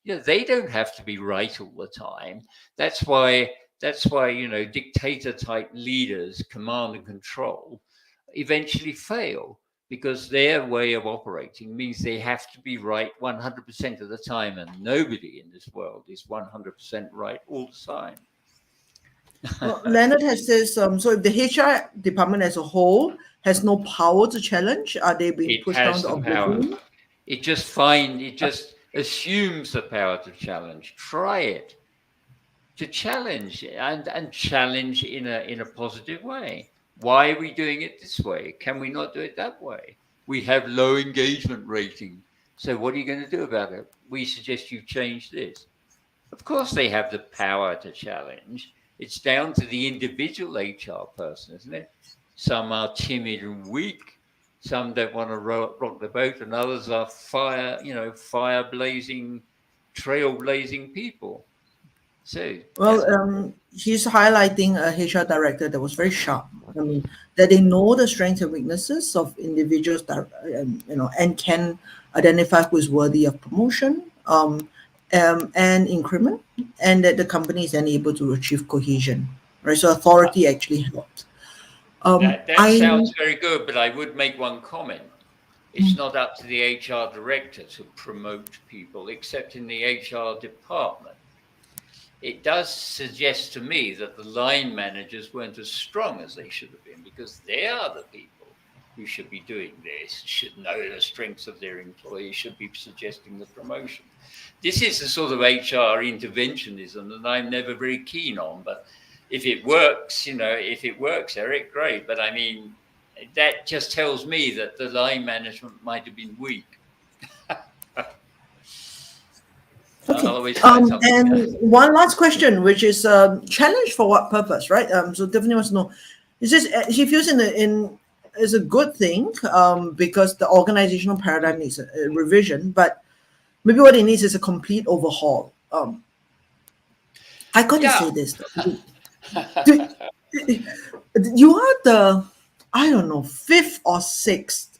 They don't have to be right all the time. That's why dictator type leaders, command and control, eventually fail because their way of operating means they have to be right 100% of the time, and nobody in this world is 100% right all the time. Leonard has says, so if the HR department as a whole has no power to challenge, are they being It pushed down has to the power. oblivion? It just assumes the power to challenge. Try it. To challenge and challenge in a positive way. Why are we doing it this way? Can we not do it that way? We have low engagement rating. So what are you going to do about it? We suggest you change this. Of course they have the power to challenge. It's down to the individual HR person, isn't it? Some are timid and weak. Some don't want to rock the boat, and others are fire blazing, trail blazing people. So, Well, he's highlighting a HR director that was very sharp. I mean, that they know the strengths and weaknesses of individuals, and can identify who is worthy of promotion, and increment, and that the company is then able to achieve cohesion. Right. So authority actually helped. that I sounds very good, but I would make one comment. It's not up to the HR director to promote people, except in the HR department. It does suggest to me that the line managers weren't as strong as they should have been, because they are the people who should be doing this, should know the strengths of their employees, should be suggesting the promotion. This is the sort of HR interventionism that I'm never very keen on. But if it works, Eric, great. But I mean, that just tells me that the line management might have been weak. Okay. I'll always find something. And one last question, which is challenge for what purpose, right? So Tiffany wants to know. He says he feels is a good thing because the organizational paradigm needs a revision, but maybe what it needs is a complete overhaul. I got to say this. You are the, I don't know, fifth or sixth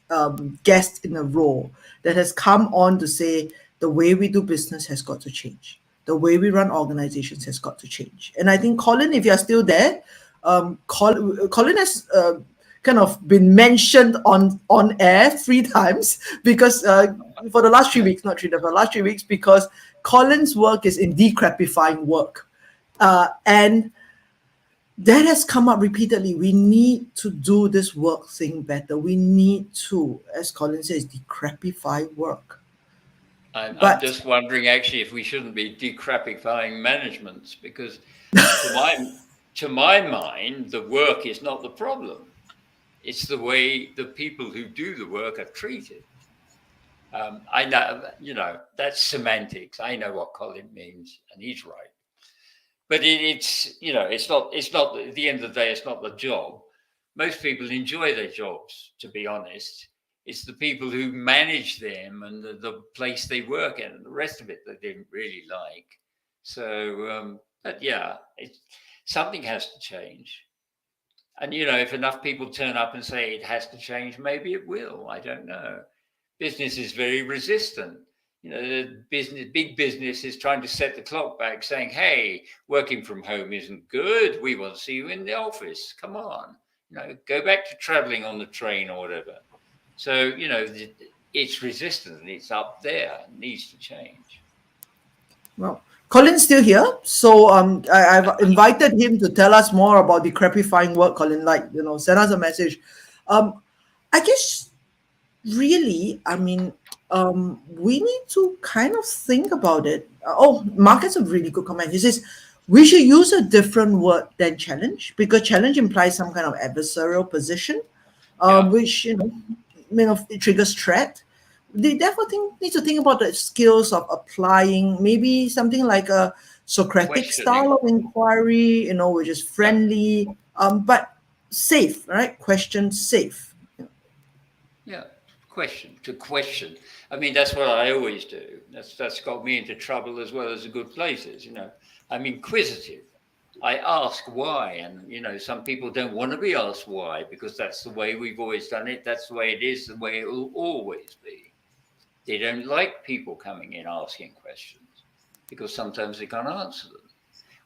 guest in a row that has come on to say the way we do business has got to change. The way we run organizations has got to change. And I think, Colin, if you're still there, Colin has kind of been mentioned on air 3 times because for the last 3 weeks, not 3 times, for the last 3 weeks, because Colin's work is in decrepifying work. And that has come up repeatedly. We need to do this work thing better. We need to, as Colin says, decrepify work. I'm just wondering, actually, if we shouldn't be decrepifying management, because to my mind, the work is not the problem. It's the way the people who do the work are treated. I know, that's semantics. I know what Colin means, and he's right. But it's not at the end of the day, it's not the job. Most people enjoy their jobs, to be honest. It's the people who manage them and the place they work in and the rest of it that they didn't really like. So, but yeah, something has to change. And, if enough people turn up and say it has to change, maybe it will. I don't know. Business is very resistant. Big business is trying to set the clock back, saying, hey, working from home isn't good. We want to see you in the office. Come on, go back to traveling on the train or whatever. So, it's resistant and it's up there. It needs to change. Well, Colin's still here. So I've invited him to tell us more about decrepifying work, Colin. Send us a message. I guess really, we need to kind of think about it. Mark has a really good comment. He says, we should use a different word than challenge, because challenge implies some kind of adversarial position, which, it triggers threat. They therefore need to think about the skills of applying maybe something like a Socratic style of inquiry, which is friendly, but safe, right? Question safe. Yeah. Question. I mean, that's what I always do. That's got me into trouble as well as the good places. I'm inquisitive. I ask why, and some people don't want to be asked why, because that's the way we've always done it. That's the way it is. The way it will always be. They don't like people coming in asking questions because sometimes they can't answer them.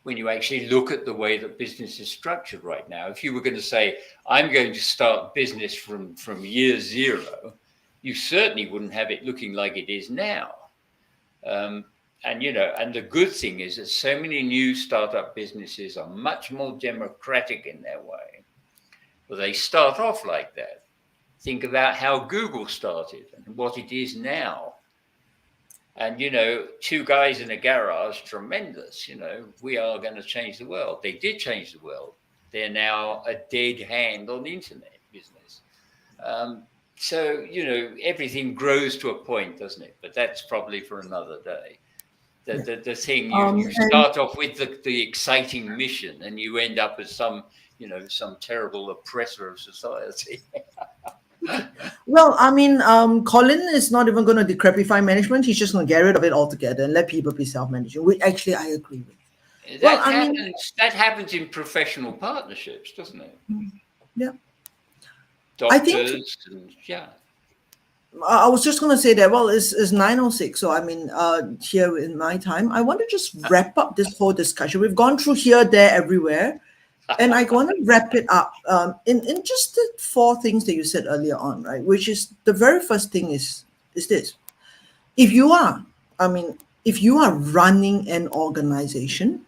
When you actually look at the way that business is structured right now, if you were going to say, I'm going to start business from year zero, you certainly wouldn't have it looking like it is now. And the good thing is that so many new startup businesses are much more democratic in their way. Well, they start off like that. Think about how Google started and what it is now. And, 2 guys in a garage, tremendous. We are going to change the world. They did change the world. They're now a dead hand on internet business. So, everything grows to a point, doesn't it? But that's probably for another day. The thing, you start off with the exciting mission and you end up as some terrible oppressor of society. Well, I mean, Colin is not even going to decrepify management. He's just going to get rid of it altogether and let people be self-managing, which actually I agree with. Well, That I mean, happens. That happens in professional partnerships, doesn't it? yeah. I think Doctors, and yeah. I was just going to say that, well, it's 9:06. So, I mean, here in my time, I want to just wrap up this whole discussion. We've gone through here, there, everywhere. And I want to wrap it up in just the four things that you said earlier on, right? Which is the very first thing is this. If you are, I mean, if you are running an organization,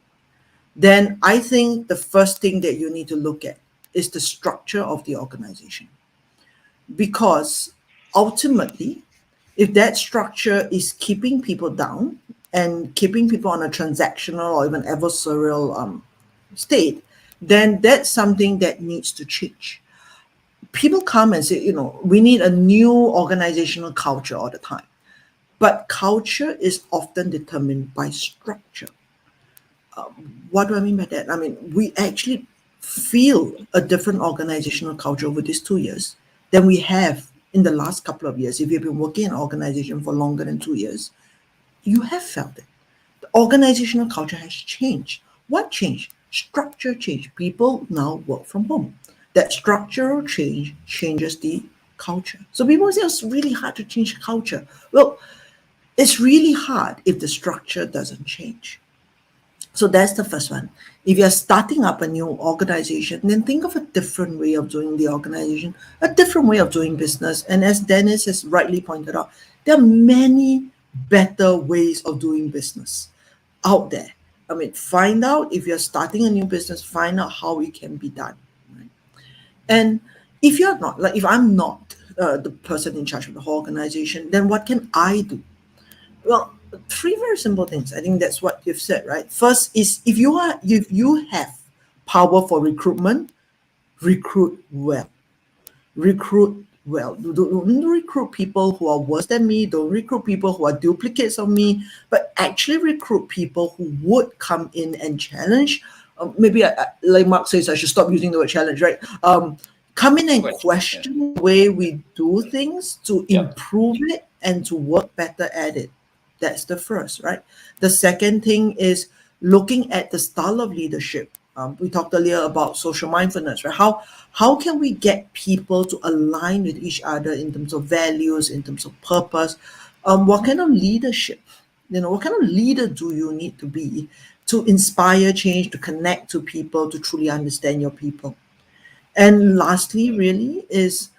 then I think the first thing that you need to look at is the structure of the organization. Because ultimately, if that structure is keeping people down and keeping people on a transactional or even adversarial state, then that's something that needs to change. People come and say, we need a new organizational culture all the time. But culture is often determined by structure. What do I mean by that? I mean, we actually feel a different organizational culture over these 2 years than we have in the last couple of years. If you've been working in an organization for longer than 2 years, you have felt it. The organizational culture has changed. What changed? Structure changed. People now work from home. That structural change changes the culture. So people say it's really hard to change culture. Well, it's really hard if the structure doesn't change. So that's the first one. If you're starting up a new organization, then think of a different way of doing the organization, a different way of doing business. And as Dennis has rightly pointed out, there are many better ways of doing business out there. I mean, find out if you're starting a new business, find out how it can be done. Right? And if you're not, like if I'm not the person in charge of the whole organization, then what can I do? Well, three very simple things. I think that's what you've said, right? First is if you have power for recruitment, recruit well. Recruit well. Don't recruit people who are worse than me. Don't recruit people who are duplicates of me, but actually recruit people who would come in and challenge. Maybe, like Mark says, I should stop using the word challenge, right? Come in and question the way we do things to improve it and to work better at it. That's the first, right? The second thing is looking at the style of leadership. We talked earlier about social mindfulness, right? How can we get people to align with each other in terms of values, in terms of purpose? What kind of leadership? What kind of leader do you need to be to inspire change, to connect to people, to truly understand your people? And lastly, really is,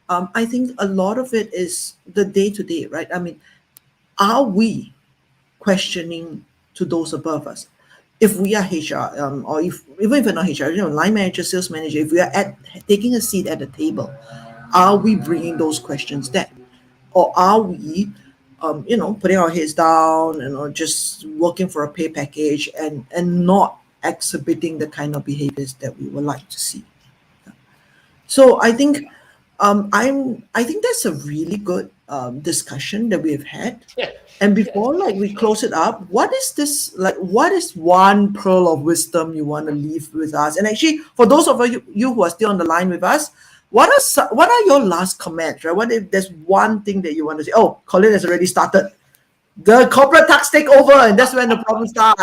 I think a lot of it is the day to day, right? I mean, are we questioning to those above us? If we are HR, or if even if we're not HR, line manager, sales manager, if we are taking a seat at the table, are we bringing those questions there, or are we, putting our heads down and just working for a pay package and not exhibiting the kind of behaviors that we would like to see? So I think I think that's a really good discussion that we've had. Yeah. And before we close it up, what is this what is one pearl of wisdom you want to leave with us? And actually, for those of you who are still on the line with us, what are your last comments, right? What if there's one thing that you want to say? Oh, Colin has already started. The corporate tax takeover, and that's when the problems start.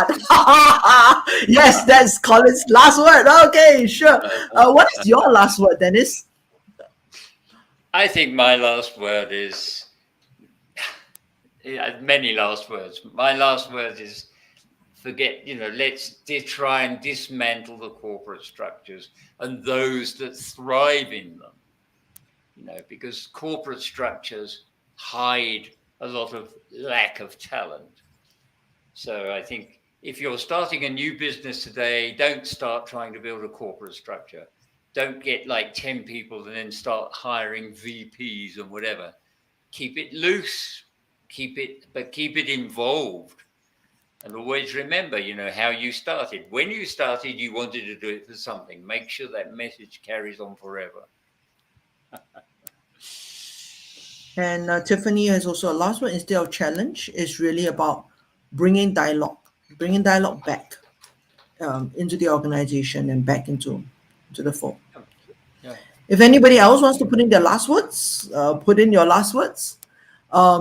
Yes, that's Colin's last word. Okay, sure. What is your last word, Dennis? I think my last word is many last words. My last word is forget, let's try and dismantle the corporate structures and those that thrive in them, because corporate structures hide a lot of lack of talent. So I think if you're starting a new business today, don't start trying to build a corporate structure. Don't get like 10 people and then start hiring VPs and whatever. Keep it loose, keep it involved. And always remember, how you started. When you started, you wanted to do it for something. Make sure that message carries on forever. And Tiffany has also a last word. Instead of challenge, is really about bringing dialogue back into the organization and back into the fold. Yeah. If anybody else wants to put in their last words, put in your last words.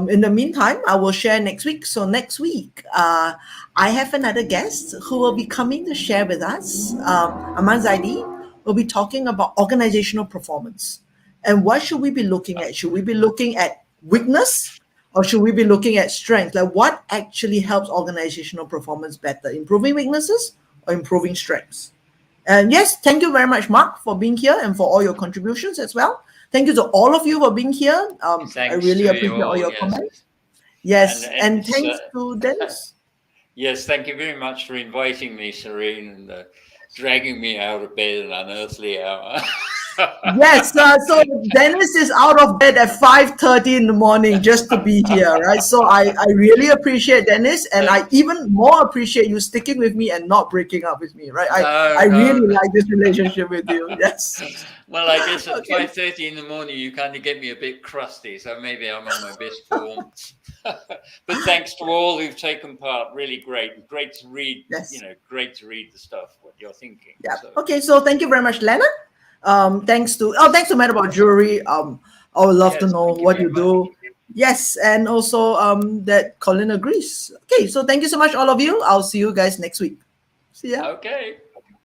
In the meantime, I will share next week. So next week, I have another guest who will be coming to share with us. Aman Zaidi will be talking about organizational performance. And what should we be looking at? Should we be looking at weakness or should we be looking at strength? Like what actually helps organizational performance better? Improving weaknesses or improving strengths? And yes, thank you very much, Mark, for being here and for all your contributions as well. Thank you to all of you for being here. I Thanks really to you appreciate all all. your Yes, comments. Yes, and and it's thanks to Dennis. yes, thank you very much for inviting me, Serene, and dragging me out of bed at an unearthly hour. Yes, so Dennis is out of bed at 5:30 in the morning just to be here, right? So I really appreciate Dennis, and I even more appreciate you sticking with me and not breaking up with me, right? I really No. like this relationship with you. Yes. Well, I guess at Okay. 5:30 in the morning, you kind of get me a bit crusty, so maybe I'm on my best form. But thanks to all who've taken part. Really great. Great to read, Yes. great to read the stuff, what you're thinking. Yeah. So, Okay. So thank you very much, Lena. Thanks to Mad About Jewelry. I would love to yes, know thank you what very you much. do. Yes, and also that Colin agrees. Okay, so thank you so much, all of you. I'll see you guys next week. See ya. Okay.